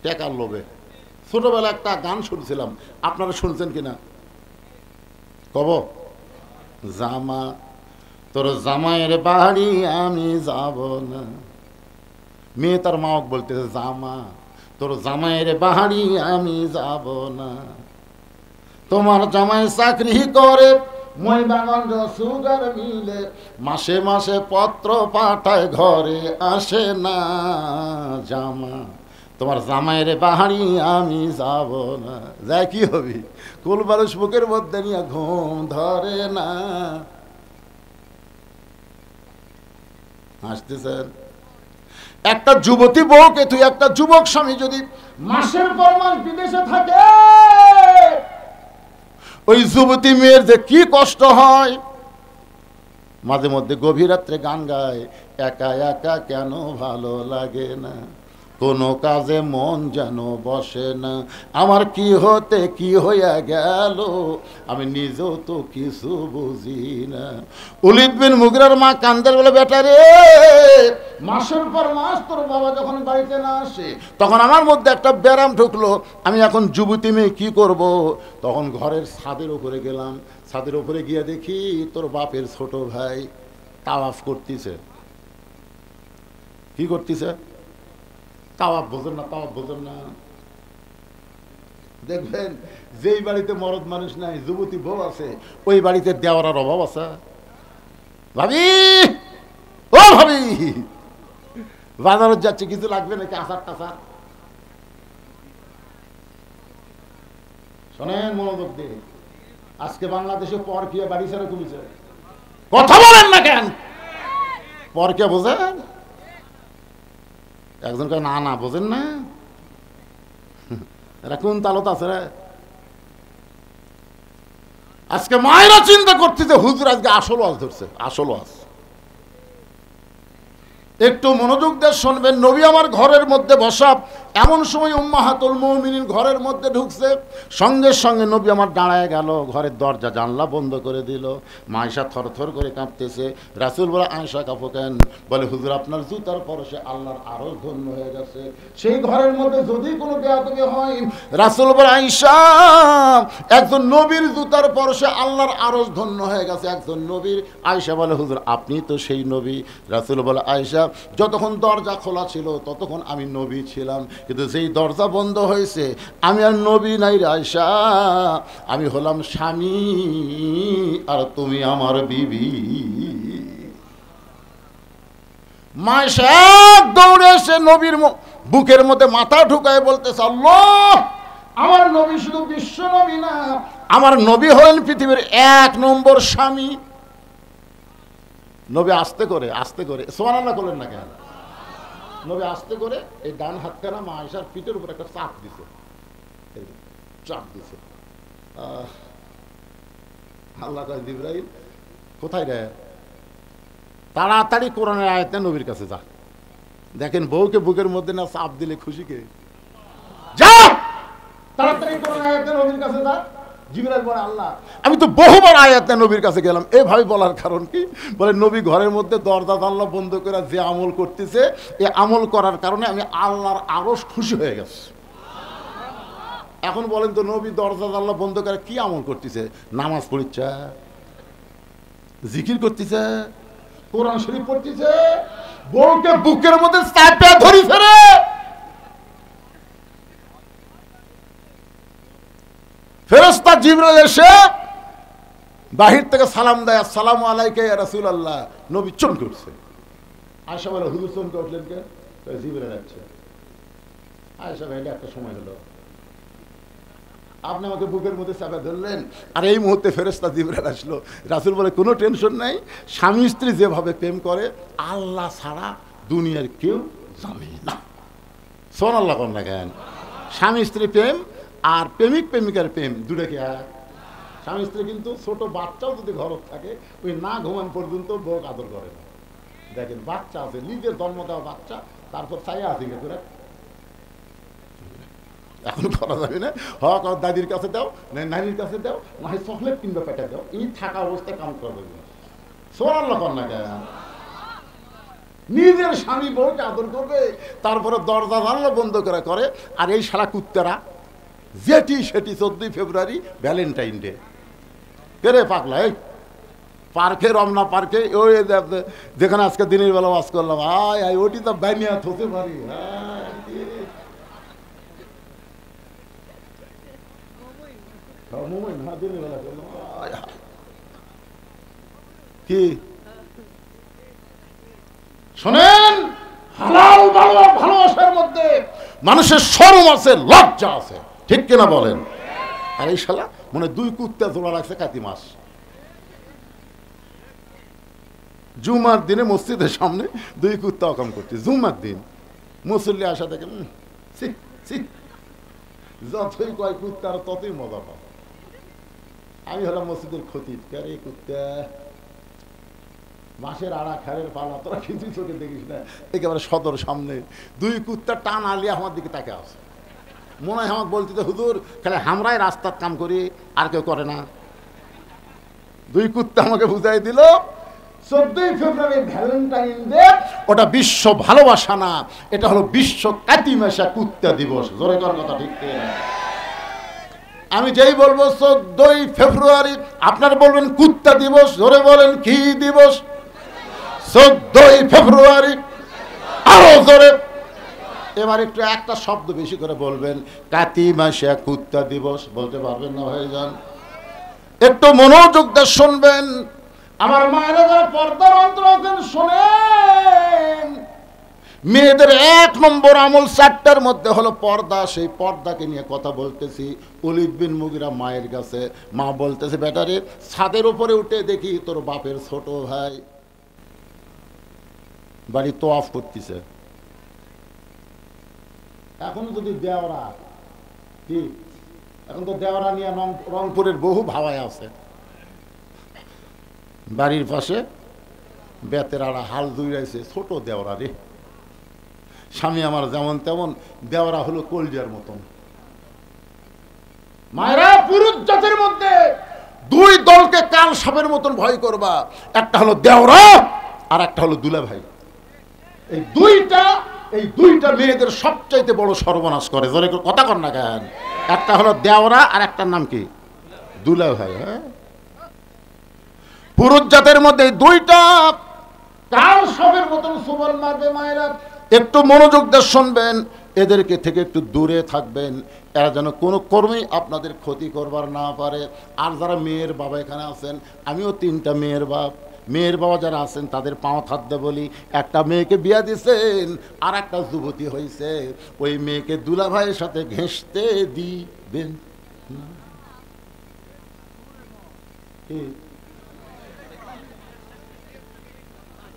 টাকার লোভে ছোটবেলা একটা গান শুনছিলাম, আপনারা শুনছেন কিনা কব? জামা তোর জামাইয়ের বাড়ি আমি যাব না। মেয়ে তার মাওক বলতেছে, জামা তোর জামাইয়ের বাড়ি আমি যাব না। তোমার জামাই চাকরি করে ময়ূরগঞ্জ সুগার মিলে, মাসে মাসে পত্র পাঠায়, ঘরে আসে না। জামা তোমার জামাইয়ের বাড়ি আমি যাব না। যাই কি হবি? কুলবারুষ বুকের মধ্যে নিয়ে ঘুম ধরে না। হাসতেছেন? একটা যুবতী বউকে তুই, একটা যুবক স্বামী যদি মাসের পর মাস বিদেশে থাকে, ওই যুবতী মেয়ের যে কি কষ্ট হয়। মাঝে মধ্যে গভীর রাত্রে গান গায়, একা একা কেন ভালো লাগে না, কোনো কাজে মন যেন বসে না, আমার কি হতে কি হইয়া গেল, আমি নিজেও তো কিছু বুঝি না। ওলীদ বিন মুগীরার মা কান্দের বলে, বেটা রে, মাসের পর মাস তোর বাবা যখন বাড়িতে না আসে, তখন আমার মধ্যে একটা ব্যারাম ঢুকলো। আমি এখন যুবতী মেয়ে কি করব? তখন ঘরের ছাদের উপরে গেলাম। ছাদের উপরে গিয়ে দেখি তোর বাপের ছোট ভাই তাওয়াফ করতেছে। কি করতেছে? তাওয়াফ। বোঝেন না? তাওয়াফ বোঝেন না? দেখবেন যেই বাড়িতে মরদ মানুষ নাই, যুবতী বউ আছে, ওই বাড়িতে দেওয়ার অভাব আছে। ভাবি, ও ভাবি, বাজারে যাচ্ছে, কিছু লাগবে নাকি? আচার টাচার? শোনেন মনোযোগ দিয়ে, আজকে বাংলাদেশে পরকীয়া বাড়ি ছেড়ে কমেছে। কথা বলেন না কেন? পরকীয়া বোঝেন? একজন কে না না বোঝেন না? এরা কোন তালত আছে রে? আজকে মায়েরা চিন্তা করতেছে, হুজুর আজকে আসল ওয়াজ ধরছে, আসল ওয়াজ। একটু মনোযোগ দিয়ে শুনবেন। নবী আমার ঘরের মধ্যে বসা, এমন সময় উম্মাহাতুল মুমিনিন ঘরের মধ্যে ঢুকছে। সঙ্গে সঙ্গে নবী আমার দাঁড়ায় গেল, ঘরের দরজা জানলা বন্ধ করে দিল। মা আয়েশা থরথর করে কাঁপতেছে। রাসূল বলে, আয়েশা কাঁপো কেন? বলে, হুজুর আপনার জুতার পরশে আল্লাহর আরশ ধন্য হয়ে গেছে। সেই ঘরের মধ্যে যদি কোনো বেয়াদবি হয়, রাসূল বলে, আয়েশা, একজন নবীর জুতার পরশে আল্লাহর আরশ ধন্য হয়ে গেছে, একজন নবীর। আয়েশা বলে, হুজুর আপনি তো সেই নবী। রাসূল বলে, আয়েশা, যতক্ষণ দরজা খোলা ছিল ততক্ষণ আমি নবী ছিলাম, কিন্তু যেই দরজা বন্ধ হয়েছে আমি আর নবী নাই রে আয়েশা, আমি হলাম স্বামী আর তুমি আমার বিবি। মায়েশা দৌড়ে এসে নবীর বুকের মধ্যে মাথা ঢুকায় বলতেছে, আল্লাহ, আমার নবী শুধু বিশ্ব নবী না, আমার নবী হলেন পৃথিবীর 1 নম্বর স্বামী। নবী আস্তে করে সুবহানাল্লাহ করলেন না কেন? নবী আস্তে করে এই ডান হাতখানা মা আয়েশার পিঠের উপর একটা চাপ দিছে, আল্লাহ কয়, জিবরাইল কোথায় রে? তাড়াতাড়ি কোরআনের আয়াতে নবীর কাছে যা। দেখেন বউকে বুকের মধ্যে না চাপ দিলে খুশি কে? যা তাড়াতাড়ি কোরআনের আয়াতে নবীর কাছে যা। জিবরাইল বলে, আল্লাহ, আমি তো বহুবার আয়াতে নবীর কাছে গেলাম। এভাবে বলার কারণ কি? বলে, নবী ঘরের মধ্যে দরজা জানলা বন্ধ করে যে আমল করতেছে, এই আমল করার কারণে আমি আল্লাহর আরশ খুশি হয়ে গেছে। এখন বলেন তো, নবী দরজা জানলা বন্ধ করে কি আমল করতেছে? নামাজ পড়িচ্ছে, জিকির করতেছে, কোরআন শরীফ পড়তেছে, বউকে বুকের মধ্যে চাপে ধরি ফেরে। ফেরেশতা জিবরাইল এসে বাহির থেকে সালাম দেয়, আসসালামু আলাইকা ইয়া রাসূলুল্লাহ। নবী চমকে করছে। আয়েশা বলে, হুজুর চমকে উঠলেন কে? জিবরাইল আসছে। আয়েশা ভাই, একটা সময় হলো, আপনি আমাকে বুকের মধ্যে চাপা ধরলেন, আর এই মুহূর্তে ফেরেশতা জিবরাইল আসলো। রাসূল বলে, কোনো টেনশন নাই, স্বামী স্ত্রী যেভাবে প্রেম করে আল্লাহ ছাড়া দুনিয়ার কেউ জানে না। সুবহানাল্লাহ কোন না কেন? স্বামী স্ত্রী প্রেম আর প্রেমিক প্রেমিকার প্রেম দুটাকে এক। স্বামী স্ত্রী কিন্তু ছোট বাচ্চাও যদি ঘর থাকে, ওই না ঘুমান পর্যন্ত বউ আদর করে না। দেখেন বাচ্চা আছে, নিজের জন্ম দেওয়া বাচ্চা, তারপর চাইয়া আছে করে এখন করা যাবে না। হক দাদির কাছে দাও, নানির কাছে দাও, না হয় চকলেট কিনবে পেটে দাও, এই থাকা অবস্থায় কাম করবে সোয়াল্লা কর না কেন। নিজের স্বামী বউকে আদর করবে, তারপরে দরজা জানলা বন্ধ করে। আর এই শালা কুত্তারা যেটি সেটি 14 ফেব্রুয়ারি ভ্যালেন্টাইন ডে কেরে পাকলা, এই পার্কে, রমনা পার্কে, ওই যেখানে আজকে দিনের বেলা ওয়াজ করলাম, আয় ওটি তো বানিয়া হতে পারি। কি শোনেন, হালাল ভালোবাসার মধ্যে মানুষের শরম আছে, লজ্জা আছে, ঠিক কিনা বলেন? আর এই শালা মনে 2 কুত্তা জোড়া রাখছে কাতি মাস। জুমার দিনে মসজিদের সামনে 2 কুত্তা অকাম করছে, জুমার দিন মুসল্লি আসা দেখেন, যতই কয় কুত্তা আর ততই মজা পাও। আমি হলাম মসজিদের খতিব, কে কুত্তা মাসের আড়া খেলের পালা, তোরা কিছু চোখে দেখিস না, একেবারে সদর সামনে 2 কুত্তা টান আলিয়ে আমার দিকে তাকে আসে। মনে হয় আমাকে বলতে, হুজুর খেলে আমরাই রাস্তার কাম করি, আর কেউ করে না। 2 কুত্তা আমাকে বুঝাই দিল 14 ফেব্রুয়ারি ভ্যালেন্টাইন ডে ওটা বিশ্ব ভালোবাসা না, এটা হলো বিশ্ব কাতিমাসা কুত্তা দিবস। জোরে কর কথা, ঠিক? আমি যেই বলবো 14 ফেব্রুয়ারি, আপনারা বলবেন কুত্তা দিবস। জোরে বলেন কি দিবস? 14 ফেব্রুয়ারি। আরো জোরে। এবার একটু একটা শব্দ বেশি করে বলবেন, কাতিমাসা কুত্তা দিবস। বলতে পারবেন না ভাইজান? একটু মনোযোগ দিয়ে শুনবেন আমার মায়েরা, যারা পর্দার অন্তর আছেন শোনেন। মেয়েদের 1 নম্বর আমল 4টার মধ্যে হলো পর্দা। সেই পর্দাকে নিয়ে কথা বলতেছি। ওলীদ বিন মুগীরা মায়ের কাছে, মা বলতেছে, বেটারে ছাদের উপরে উঠে দেখি তোর বাপের ছোট ভাই বাড়ি তোয়াফ করতেছে। এখন যদি দেওরা, কি এখন তো দেওরা নিয়ে রংপুরের বহু ভাবায় আছে। বাড়ির পাশে বেতের আড়া হাল দুইরাইছে, ছোট দেওরা রে। স্বামী আমার যেমন তেমন, দেওরা হলো কলজার মতন। মায়েরা, পুরুষ জাতের মধ্যে 2 দলকে কাল সাপের মতন ভয় করবা। একটা হলো দেওরা, আর একটা হলো দুলা ভাই। এই দুইটা মেয়েদের সবচাইতে বড় সর্বনাশ করে। জোরে কথা কর না কেন? একটা হলো দেওরা, আর একটার নাম কি? দুলা ভাই। হ্যাঁ, পুরুষ জাতের মধ্যে 2টা কাল সাপের মতন সুবল মারবে। মায়েরা একটু মনোযোগ দিয়ে শুনবেন, এদেরকে থেকে একটু দূরে থাকবেন, এরা যেন কোনো কর্মেই আপনাদের ক্ষতি করবার না পারে। আর যারা মেয়ের বাবা এখানে আছেন, আমিও 3টা মেয়ের বাপ, মেয়ের বাবা যারা আছেন তাদের পাওয়া থাকতে বলি, একটা মেয়েকে বিয়া দিয়েছেন, আর একটা যুবতী হয়েছে, ওই মেয়েকে দুলা ভাইয়ের সাথে ঘেঁষতে দিবেন।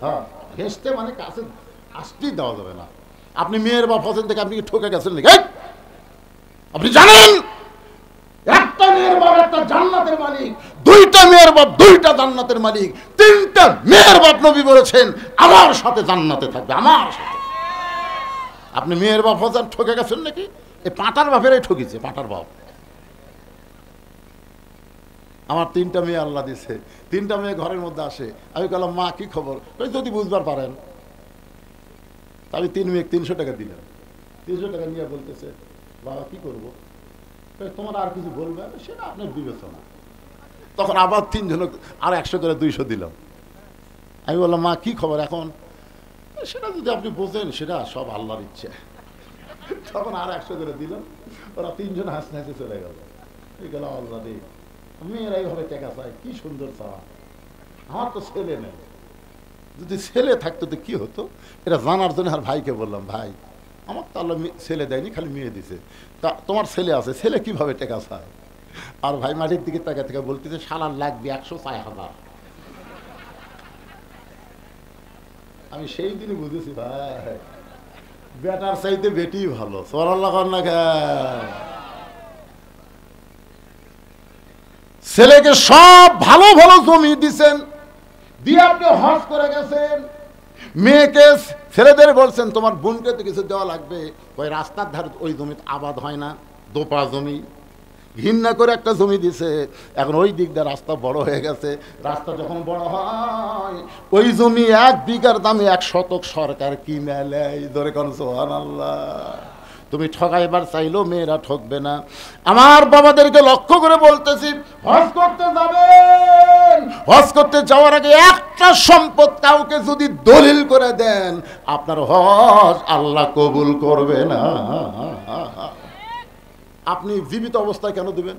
হ্যাঁ, ঘেঁষতে মানে কাছে আসতেই দেওয়া যাবে না। আপনি মেয়ের বাপ হচ্ছেন থেকে আপনি কি ঠকে গেছেন নাকি? আপনি জানেন একটা মেয়ের বাপ একটা জান্নাতের মালিক, 2টা মেয়ের বাপ 2টা জান্নাতের মালিক, 3টা মেয়ের বাপ নবী বলেছেন আমার সাথে জান্নাতে থাকবে, আমার সাথে। আপনি মেয়ের বাপ হচ্ছেন, ঠকে গেছেন নাকি? এই পাঁটার বাপেরাই ঠকিছে, পাঁটার বাপ। আমার 3টা মেয়ে আল্লাহ দিছে, 3টা মেয়ে ঘরের মধ্যে আসে। আমি বললাম, মা কি খবর? যদি বুঝবার পারেন। আমি 3 মেয়ে 300 টাকা দিলাম। 300 টাকা নিয়ে বলতেছে, বাবা কি করবো? তোমার আর কিছু বলবে? সেটা আপনার বিবেচনা। তখন আবার 3 জন আর 100 করে 200 দিলাম। আমি বললাম, মা কি খবর এখন? সেটা যদি আপনি বোঝেন, সেটা সব আল্লাহর ইচ্ছে। তখন আর 100 করে দিলাম। ওরা 3 জন হাসতে হাসতে চলে গেল। এই গেল আল্লাহ রে, মেয়েরা এইভাবে টাকা চায়, কি সুন্দর চাওয়া। আমার তো ছেলে নেই, যদি ছেলে থাকতো তো কি হতো, এটা জানার জন্য আর ভাইকে বললাম, ভাই আমার তো আল্লাহ ছেলে দেয়নি, খালি মেয়ে দিছে, তা তোমার ছেলে আছে, ছেলে কিভাবে টাকা চায়? আর ভাই মাটির দিকে টাকা থেকে বলতেছে, শালার লাগবে 104,000। আমি সেই দিনই বুঝেছি, ভাই বেটার চাইতে বেটি ভালো। সুবহানাল্লাহ না? ছেলেকে সব ভালো ভালো জমি দিছেন, দিয়ে আপনি হজ করে গেছেন, মেয়েকে ছেলেদের বলছেন তোমার বোনকে তো কিছু দেওয়া লাগবে, ওই রাস্তার ধারে ওই জমি আবাদ হয় না, দোপা জমি, ঘৃণা করে একটা জমি দিছে। এখন ওই দিক দিয়ে রাস্তা বড় হয়ে গেছে, রাস্তা যখন বড় হয় ওই জমি 1 বিঘার দামে 1 শতক সরকার কিনে নেয়। ধরে কোন সুবহানাল্লাহ। তুমি ঠকাইবার চাইলেও মেয়েরা ঠকবে না। আমার বাবাদেরকে লক্ষ্য করে বলতেছি, হজ করতে যাবেন, হজ করতে যাওয়ার আগে একটা সম্পদ কাউকে যদি দলিল করে দেন, আপনার হজ আল্লাহ কবুল করবে না। আপনি জীবিত অবস্থায় কেন দিবেন?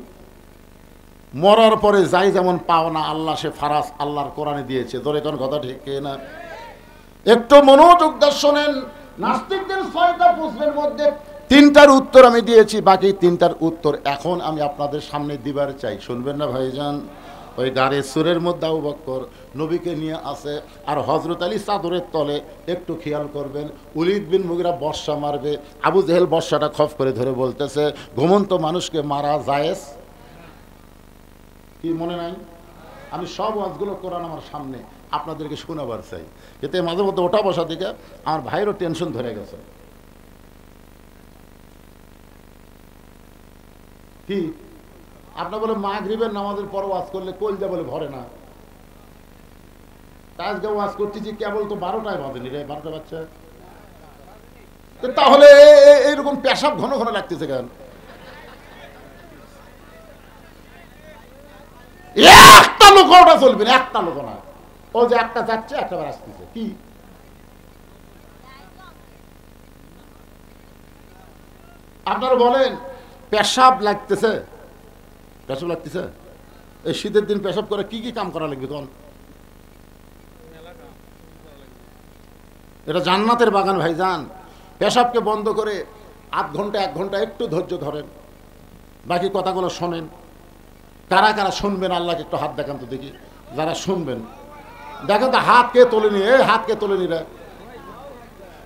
মরার পরে যাই যেমন পাও না, আল্লাহ সে ফারাজ আল্লাহর কোরআনে দিয়েছে। ধরে কোন কথা ঠিক না? একটু মনোযোগ দিয়ে শোনেন। নাস্তিকদের 6টা প্রশ্নের মধ্যে 3টার উত্তর আমি দিয়েছি, বাকি 3টার উত্তর এখন আমি আপনাদের সামনে দিবার চাই। শুনবেন না ভাইজান? ওই গাড়ির সুরের মধ্যে আবু বকর নবীকে নিয়ে আসে, আর হযরত আলী চাদরের তলে। একটু খেয়াল করবেন, ওলীদ বিন মুগীরা বর্ষা মারবে, আবু জেহেল বর্ষাটা খপ করে ধরে বলতেছে, ঘুমন্ত মানুষকে মারা জায়েজ কি মনে নাই? আমি সব ওয়াজগুলো কোরআন আমার সামনে আপনাদেরকে শোনাবার চাই, এতে মাঝে মধ্যে ওঠা বসা দিকে আমার ভাইয়েরও টেনশন ধরে গেছে। কি আপনার বলে মাগরিবের নামাজের পর ওয়াজ করলে কলজা বলে ভরে না? আজকে ওয়াজ করতেছি কেবল তো 12টায় বাজেনি রে, 12টা বাচ্চা। তাহলে এইরকম পেশাব ঘন ঘন লাগতেছে কেন? একটা লোক ওটা চলবে না, একটা লোক না। ও যে একটা যাচ্ছে একটা বার আসতেছে। কি আপনারা বলেন পেশাব লাগতেছে? পেশাব লাগতেছে? এই শীতের দিন পেশাব করে কি কি কাম করা লাগবে? কোন এটা জান্নাতের বাগান ভাইজান। পেশাবকে বন্ধ করে আধ ঘন্টা 1 ঘন্টা একটু ধৈর্য ধরেন, বাকি কথাগুলো শোনেন। কারা কারা শুনবেন আল্লাহকে একটু হাত দেখান তো দেখি। যারা শুনবেন দেখেন তো, হাত কে তোলেনি? হাত কে তোলেনি রে?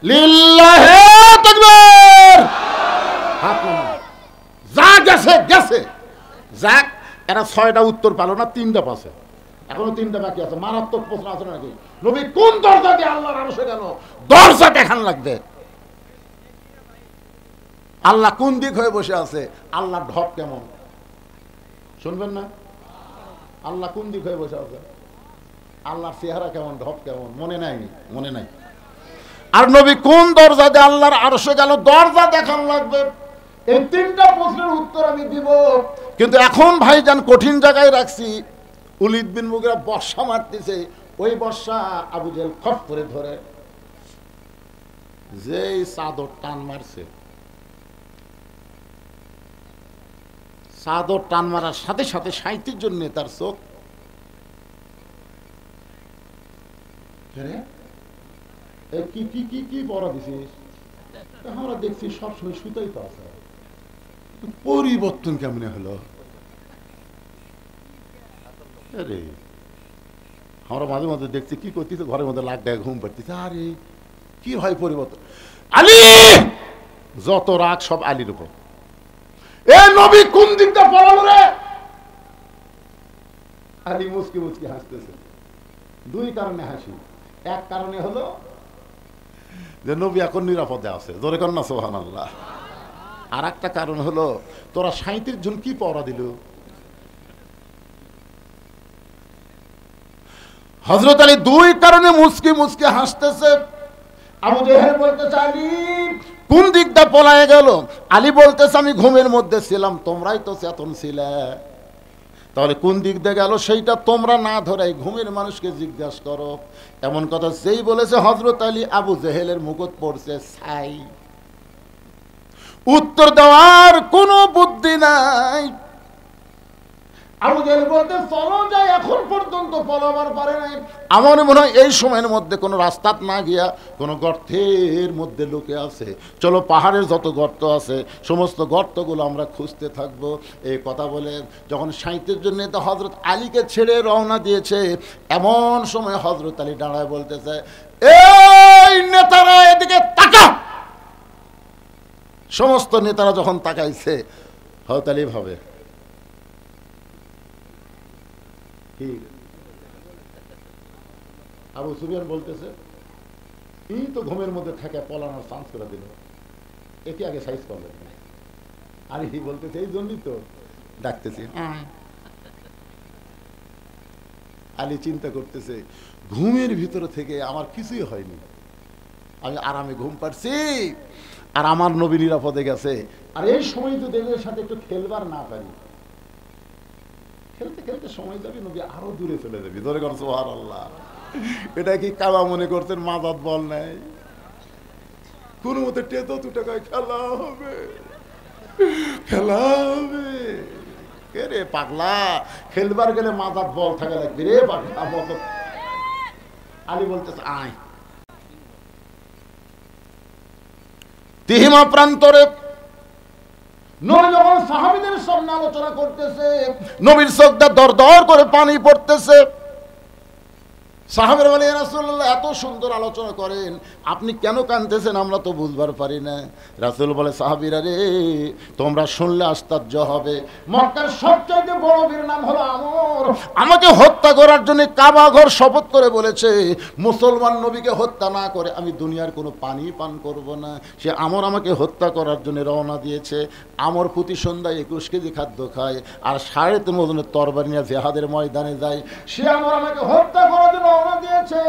লিল্লাহে তাকবীর। হাত নামা। যা গেছে গেছে, যাক। এরা 6টা উত্তর পালো না, 3টা পাচ্ছে, এখনো 3টা বাকি আছে। মারাত্মক প্রশ্ন আছে নাকি? নবী কোন দরজা দিয়ে আল্লাহর আরশে গেল? দরজা দেখান লাগবে। আল্লাহ কোন দিক হয়ে বসে আছে? আল্লাহর ঢপ কেমন? শুনবেন না? আল্লাহ কোন দিক হয়ে বসে আছে? আল্লাহর চেহারা কেমন, ঢপ কেমন? মনে নাই? মনে নাই। আর নবী কোন দরজা দিয়ে আল্লাহর আরশে গেল? দরজা দেখান লাগবে। এই 3টা প্রশ্নের উত্তর আমি দিব, কিন্তু এখন ভাইজান কঠিন জায়গায় রাখছি। ওলীদ বিন মুগীরা বর্ষা মারতেছে, ওই বর্ষা আবু জেহেল খপ করে ধরে যেই চাদর টান মারছে, চাদর টান মারার সাথে সাথে 37 জন নেতার চোখ কি কি কি কি পড়া দিছিস? আমরা দেখছি সবসময় সুতাই তো আছে, পরিবর্তন কেমনে হলো? আরে আমরা মাঝে মাঝে দেখছি কি করতেছে, ঘরের মধ্যে লাগ গায়ে ঘুম পাড়তেছে। আরে কি হয় পরিবর্তন? আলী, যত রাগ সব আলীর উপর। এ নবী কোন দিকটা পড়ালো রে? আলী মুচকি মুচকি হাসতেছে। 2 কারণে হাসি। এক কারণে হলো যে নবী এখন নিরাপদে আছে, জোরে কর না সুবহানাল্লাহ। আর একটা কারণ হলো তোরা 37 জন কি পড়া দিল? হযরত আলী 2 কারণে মুচকি মুচকি হাসতেছে। আবু জেহেল বলতেছে আলী কোন দিকটা পলায় গেল? আলী বলতেছে আমি ঘুমের মধ্যে ছিলাম, তোমরাই তো চেতন ছিলে, তাহলে কোন দিক দিয়ে গেল সেইটা তোমরা না ধরে ঘুমের মানুষকে জিজ্ঞাসা করো। এমন কথা যেই বলেছে হযরত আলী, আবু জেহেলের মুকুট পড়ছে ছাই। উত্তর দেওয়ার কোনো বুদ্ধি নাই। আবু জেহেল বলতে চলো যাই, এখন পর্যন্ত পলাবার পারে নাই। আমার মনে হয় এই সময়ের মধ্যে কোনো রাস্তাত না গিয়া কোনো গর্তের মধ্যে লুকে আছে। চলো পাহাড়ের যত গর্ত আছে সমস্ত গর্তগুলো আমরা খুঁজতে থাকবো। এই কথা বলে যখন 37 জন নেতা হযরত আলীকে ছেড়ে রওনা দিয়েছে, এমন সময় হযরত আলী দাঁড়ায় বলতেছে, এই নেতারা এদিকে তাকা। সমস্ত নেতারা যখন তাকাইছে, হযরত আলী ভাবে আবু সুফিয়ান বলতেছে এই তো ঘুমের মধ্যে থাকে পলানোর চান্স করে দিল, একে আগে সাইজ করলেন না। আরে বলতেছে এই জন্যই তো ডাকতেছি। আলী চিন্তা করতেছে ঘুমের ভিতরে থেকে আমার কিছুই হয়নি, আমি আরামে ঘুম পাচ্ছি, আর আমার নবী নিরাপদে গেছে। আর এই সময় তো দেবের সাথে একটু খেলবার না পারি, খেলতে খেলতে সময় যাবে, নবী আরো দূরে চলে যাবি। ধরে কর সুবহানাল্লাহ। এটা কি কাবা মনে করছেন মাজাত বল নাই? কোন মতে টেতো দু টাকায় খেলা হবে, খেলা হবে। কে রে পাগলা, খেলবার গেলে মাজাত বল থাকা লাগবে রে পাগলা। আলী বলতেছে আয়। তিহিমা প্রান্তরে নবী যখন সাহাবীদের সামনে আলোচনা করতেছে, নবীর চোখটা দর দর করে পানি পড়তেছে। সাহাবীরা বলে, ইয়া রাসূলুল্লাহ এত সুন্দর আলোচনা করেন, আপনি কেন কাঁদতেছেন আমরা তো বুঝবার পারি না। রাসূল বলে, সাহাবীরা রে, তোমরা শুনলে আশ্চর্য হবে, মক্কার সবচেয়ে বড় বীর নাম হলো আমর, আমাকে হত্যা করার জন্য কাবা ঘর শপথ করে বলেছে, মুসলমান নবীকে হত্যা না করে আমি দুনিয়ার কোনো পানি পান করব না। সে আমর আমাকে হত্যা করার জন্য রওনা দিয়েছে। আমর প্রতি সন্ধ্যায় 21 কেজি খাদ্য খায়, আর 3.5 ওজনের তরবারি নিয়ে জিহাদের ময়দানে যায়। সে আমর আমাকে হত্যা করার জন্য দিয়েছে।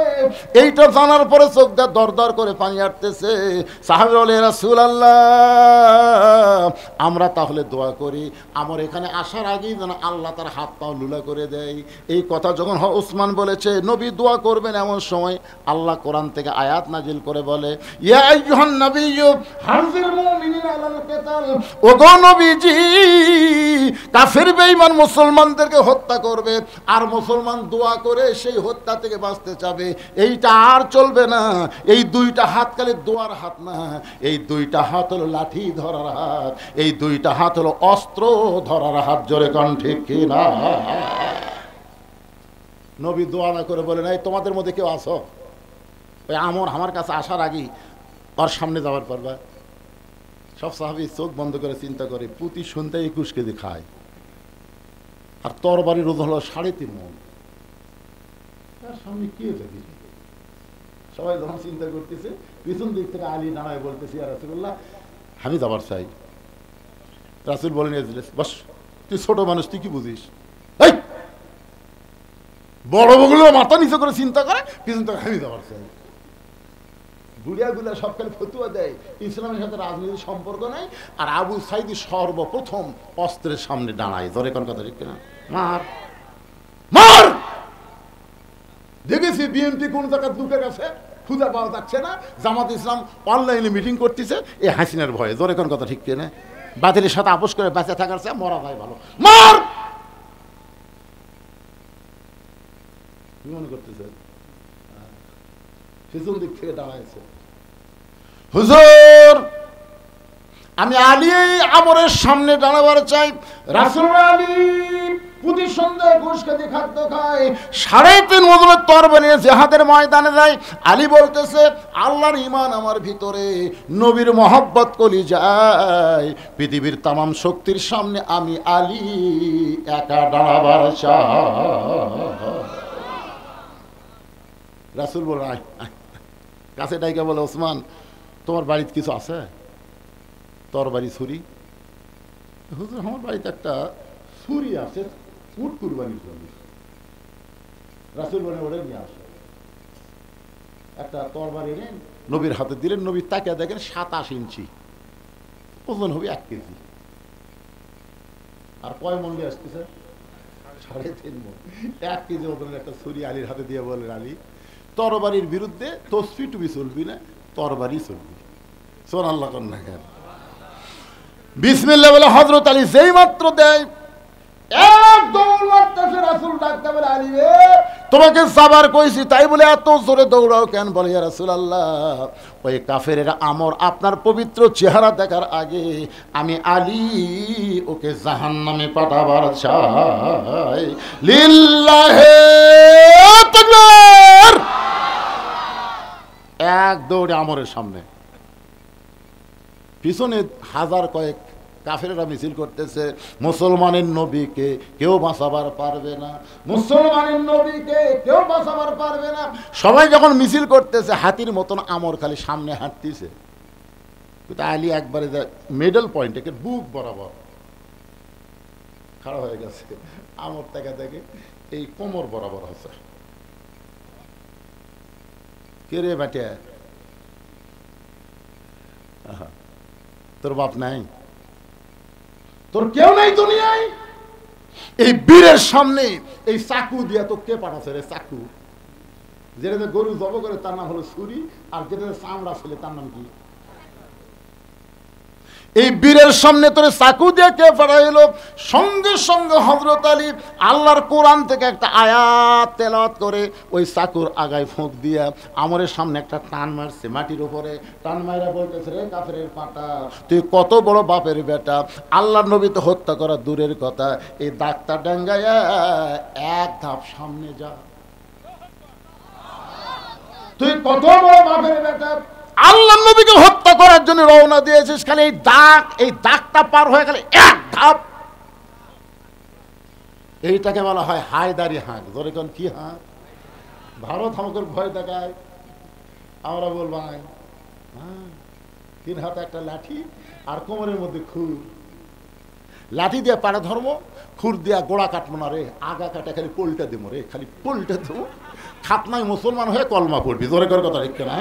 এইটা জানার পরে চোখটা দরদর করে পানি আসতেছে। সাহাবীরা বলে, রাসূলুল্লাহ আমরা তাহলে দোয়া করি আমার এখানে আসার আগেই যেন আল্লাহ তার হাত পাও লুলা করে দেয়। এই কথা যখন ওসমান বলেছে নবী দোয়া করবেন, এমন সময় আল্লাহ কোরআন থেকে আয়াত নাজিল করে বলে, ইয়া আইয়ুহান নাবিয়্যু হাযির মুমিনিনা আলাল কিতাল, ওগো নবীজি কাফের বেঈমান মুসলমানদেরকে হত্যা করবে, আর মুসলমান দোয়া করে সেই হত্যা থেকে বাঁচতে চাবে, এইটা আর চলবে না। এই দুইটা হাত খালি দোয়ার হাত না, এই দুইটা হাত হলো লাঠি ধরার হাত, এই দুইটা হাত হলো অস্ত্র ধরার হাত। জোরে কোন ঠিক কি না? নবী দোয়া না করে বলে নাই তোমাদের মধ্যে কেউ আসো, ওই আমর আমার কাছে আসার আগেই ওর সামনে যাওয়ার পারবা। সব সাহাবী চোখ বন্ধ করে চিন্তা করে, প্রতি সন্ধ্যায় 21 কেজি খায়, আর তরবারির ওজন হলো 3.5 মণ। তার সামনে কে যাবে? সবাই যখন চিন্তা করতেছে, পিছন দিক থেকে আলী নানায় বলতেছে, ইয়া রাসূলুল্লাহ আমি যাবার চাই। রাসূল বলেন, বস, তুই ছোট মানুষ, তুই কি বুঝিস? এই বড় বগুলো মাথা নিচে করে চিন্তা করে, পিছন থেকে আমি যাবার চাই। বুড়িয়াগুলা সব খালি ফতুয়া দেয়, ইসলামের সাথে রাজনীতির সম্পর্ক নাই। আর আবু সাইদি সর্বপ্রথম অস্ত্রের সামনে দাঁড়ায়। ধরে কোন কথা ঠিক কিনা? মার মার। দেখেছি বিএনপি কোন জায়গায় ঢুকে গেছে, খুঁজে পাওয়া যাচ্ছে না। জামাত ইসলাম অনলাইনে মিটিং করতেছে এই হাসিনার ভয়ে। জোরে কোন কথা ঠিক কিনা? বাতিলের সাথে আপোষ করে বেঁচে থাকার চেয়ে মরা যায় ভালো। মার। কি মনে করতেছে? পিছন দিক থেকে দাঁড়াইছে, হুজুর আমি আলী আমরের সামনে দাঁড়াবার চাই। রাসূল আলী প্রতি সন্ধ্যায় 21 কেজি খাদ্য খায়, 3.5 ওজনের তরবারি নিয়ে জিহাদের ময়দানে যায়। আলী বলতেছে, আল্লাহর ঈমান আমার ভিতরে, নবীর মহব্বত কলিজায়, পৃথিবীর তামাম শক্তির সামনে আমি আলী একা দাঁড়াবার চাই। রাসূল বলে, আয় কাছে ডাইকা বলে, ওসমান তোমার বাড়িতে কিছু আছে? তরবারি ছুরি? হুজুর আমার বাড়িতে একটা ছুরি আছে উট কুরবানির জন্য। রাসূল বলে, ওরে নিয়ে আসো। একটা তরবারি এনে নবীর হাতে দিলেন। নবীর তাকিয়ে দেখেন 27 ইঞ্চি ওজন, হবে 1 কেজি। আর কয় মন দিয়ে আসতেছে? 3.5 মন। 1 কেজি ওজনের একটা ছুরি আলীর হাতে দিয়ে বলেন, আলী তরবারির বিরুদ্ধে তসবি টুবি চলবি না, তরবারি চলবি। সুবহানাল্লাহ কন্যা কেন? বিসমিল্লাহ বলে হযরত আলী যেই মাত্র দেয়, এক দৌড় মারতেছে। রাসূল ডাকতে বলে, আলী রে তোমাকে যাবার কইছি, তাই বলে এত জোরে দৌড়াও কেন? বলে, ইয়া রাসূলুল্লাহ ওই কাফেরেরা আমর আপনার পবিত্র চেহারা দেখার আগে আমি আলী ওকে জাহান্নামে পাঠাবার চাই। লিল্লাহি তাকবীর। এক দৌড়ে আমরের সামনে, পিছনে 1000 কয়েক কাফেররা মিছিল করতেছে, মুসলমানের নবীকে কেউ বাঁচাবার পারবে না, মুসলমানের নবীকে কেউ বাঁচাবার পারবে না। সবাই যখন মিছিল করতেছে, হাতির মতন আমর খালি সামনে হাঁটতেছে, কিন্তু আলী একবারে মিডল পয়েন্ট থেকে বুক বরাবর খাড়া হয়ে গেছে, আমর থেকে থেকে এই কোমর বরাবর আছে। কে রে বেটে, তোর বাপ নাই, তোর কেউ নাই দুনিয়ায়? এই বীরের সামনে এই চাকু দিয়া তো কে পাঠাচ্ছে রে? চাকু যেটা গরু জব করে তার নাম হলো ছুরি, আর যেটা চামড়া ছেলে তার নাম কি? এই বীরের সামনে তোরে চাকু দিয়ে কে পাঠাইলো? সঙ্গে সঙ্গে হযরত আলী আল্লাহর কোরআন থেকে একটা আয়াত তেলাওয়াত করে ওই চাকুর আগায় ফোঁক দিয়া আমরের সামনে একটা টান মারছে মাটির উপরে। টান মাইরা বলতেছে, রে কাফেরের পাটা, তুই কত বড় বাপের বেটা, আল্লাহর নবী তো হত্যা করা দূরের কথা, এই দাগটা ডাঙ্গাইয়া এক ধাপ সামনে যা, তুই কত বড় বাপের বেটা, আল্লাহ নবীকে হত্যা করার জন্য রওনা দিয়েছিস, খালি এই দাগটা পার হয়ে গেলে এক ধাপ। এইটাকে বলা হয় হায়দারি হাঁক। ধরে কোন কি হাঁক? ভারত আমাকে ভয় দেখায়, আমরা বলবো তিন হাতে একটা লাঠি আর কোমরের মধ্যে খুর, লাঠি দিয়ে পাড়া ধর্ম, খুর দিয়া গোড়া কাটবো না রে, আগা কাটা খালি পোলটা দেবো রে, খালি পোলটা দেবো, খাতনায় মুসলমান হয়ে কলমা পড়বি। ধরে কর কথা ঠিক না?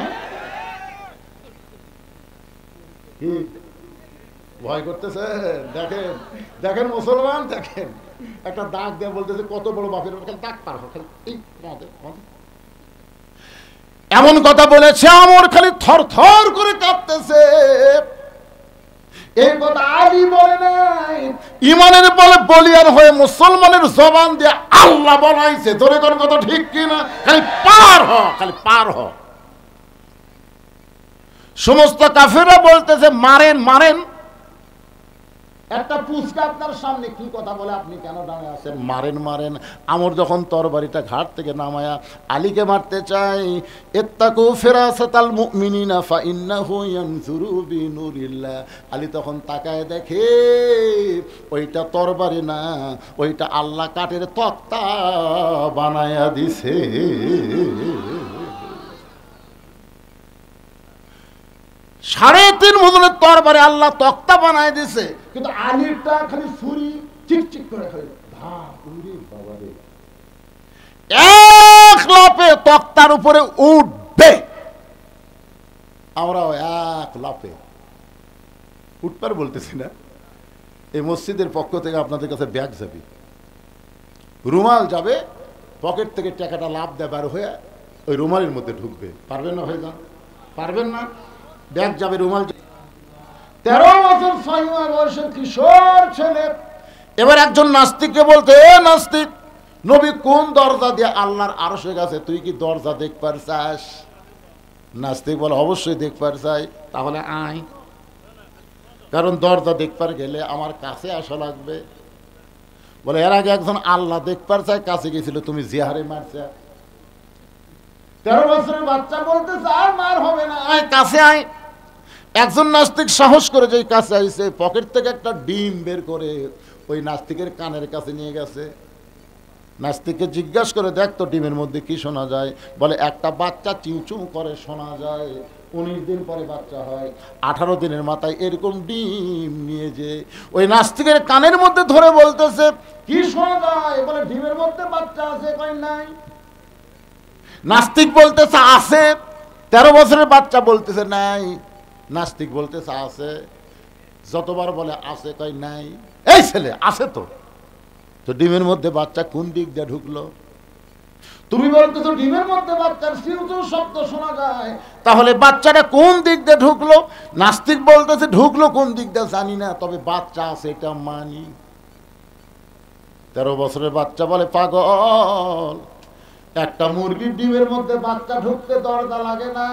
ভয় করতেছে? দেখেন দেখেন মুসলমান, দেখেন একটা দাগ দিয়ে বলতেছে কত বড় বাপের, দাগ পার এমন কথা বলেছে, আমার খালি থর থর করে কাঁপতেছে। এই কথা আলী বলে নাই, ইমানের বলে বলিয়ান হয়ে মুসলমানের জবান দিয়ে আল্লাহ বলাইছে। ধরে কোন কথা ঠিক কিনা? খালি পার হ, খালি পার হ। সমস্ত কাফেররা বলতেছে মারেন মারেন। একটা পুচকা আপনার সামনে কি কথা বলে, আপনি কেন দাঁড়িয়ে আছেন? মারেন মারেন। আমর যখন তরবারিটা ঘাট থেকে নামায়া আলীকে মারতে চাই, ইত্তাকু ফিরাসাতাল মুমিনিনা ফাইন্নাহু ইয়ানজুরু বিনুরিল্লাহ, আলী তখন তাকায় দেখে ওইটা তরবারি না, ওইটা আল্লাহ কাঠের তক্তা বানায়া দিছে। 3.5 ওজনের তরবারি আল্লাহ তক্তা বানায় দিছে, কিন্তু আলীরটা খালি ছুরি চিকচিক করে খালি এক লাফে তক্তার উপরে উঠবে। আমরাও এক লাফে উঠবার বলতেছি না, এই মসজিদের পক্ষ থেকে আপনাদের কাছে ব্যাগ যাবে, রুমাল যাবে, পকেট থেকে টাকাটা লাভ দেয় বার হয়ে ওই রুমালের মধ্যে ঢুকবে। পারবেন না? হয়ে যান, পারবেন না? ব্যাগ যাবে, রুমাল। 13 বছর 6 মাস বয়সের কিশোর ছেলে এবার একজন নাস্তিককে বলতে, এ নাস্তিক, নবী কোন দরজা দিয়ে আল্লাহর আরশের কাছে, তুই কি দরজা দেখবার চাস? নাস্তিক বলে, অবশ্যই দেখবার চাই। তাহলে আয়, কারণ দরজা দেখবার গেলে আমার কাছে আসা লাগবে। বলে, এর আগে একজন আল্লাহ দেখবার চাই, কাছে গেছিল, তুমি জিহারে মারছে। 13 বছরের বাচ্চা বলতেছে, আর মার হবে না, আয় কাছে আয়। একজন নাস্তিক সাহস করে যে কাছে আইছে, পকেট থেকে একটা ডিম বের করে ওই নাস্তিকের কানের কাছে নিয়ে গেছে। নাস্তিককে জিজ্ঞাসা করে, দেখ তো ডিমের মধ্যে কি শোনা যায়? বলে, একটা বাচ্চা চিউচু করে শোনা যায়, 19 দিন পরে বাচ্চা হয়, 18 দিনের মাথায় এরকম ডিম নিয়ে যে ওই নাস্তিকের কানের মধ্যে ধরে বলতেছে, কি শোনা যায়? বলে, ডিমের মধ্যে বাচ্চা আছে। কই নাই। নাস্তিক বলতেছে আছে। 13 বছরের বাচ্চা বলতেছে নাই। নাস্তিক বলতেছে আছে। যতবার বলে আছে, কই নাই। এই ছেলে আছে তো, তো ডিমের মধ্যে বাচ্চা কোন দিক দিয়ে ঢুকলো? তুমি বলতেছো ডিমের মধ্যে বাচ্চার সিউচু শব্দ শোনা যায়, তাহলে বাচ্চাটা কোন দিক দিয়ে ঢুকলো? নাস্তিক বলতেছে ঢুকলো কোন দিক দিয়ে জানি না, তবে বাচ্চা আছে এটা মানি। 13 বছরের বাচ্চা বলে, পাগল, একটা মুরগির ডিমের মধ্যে বাচ্চা ঢুকতে দরজা লাগে না।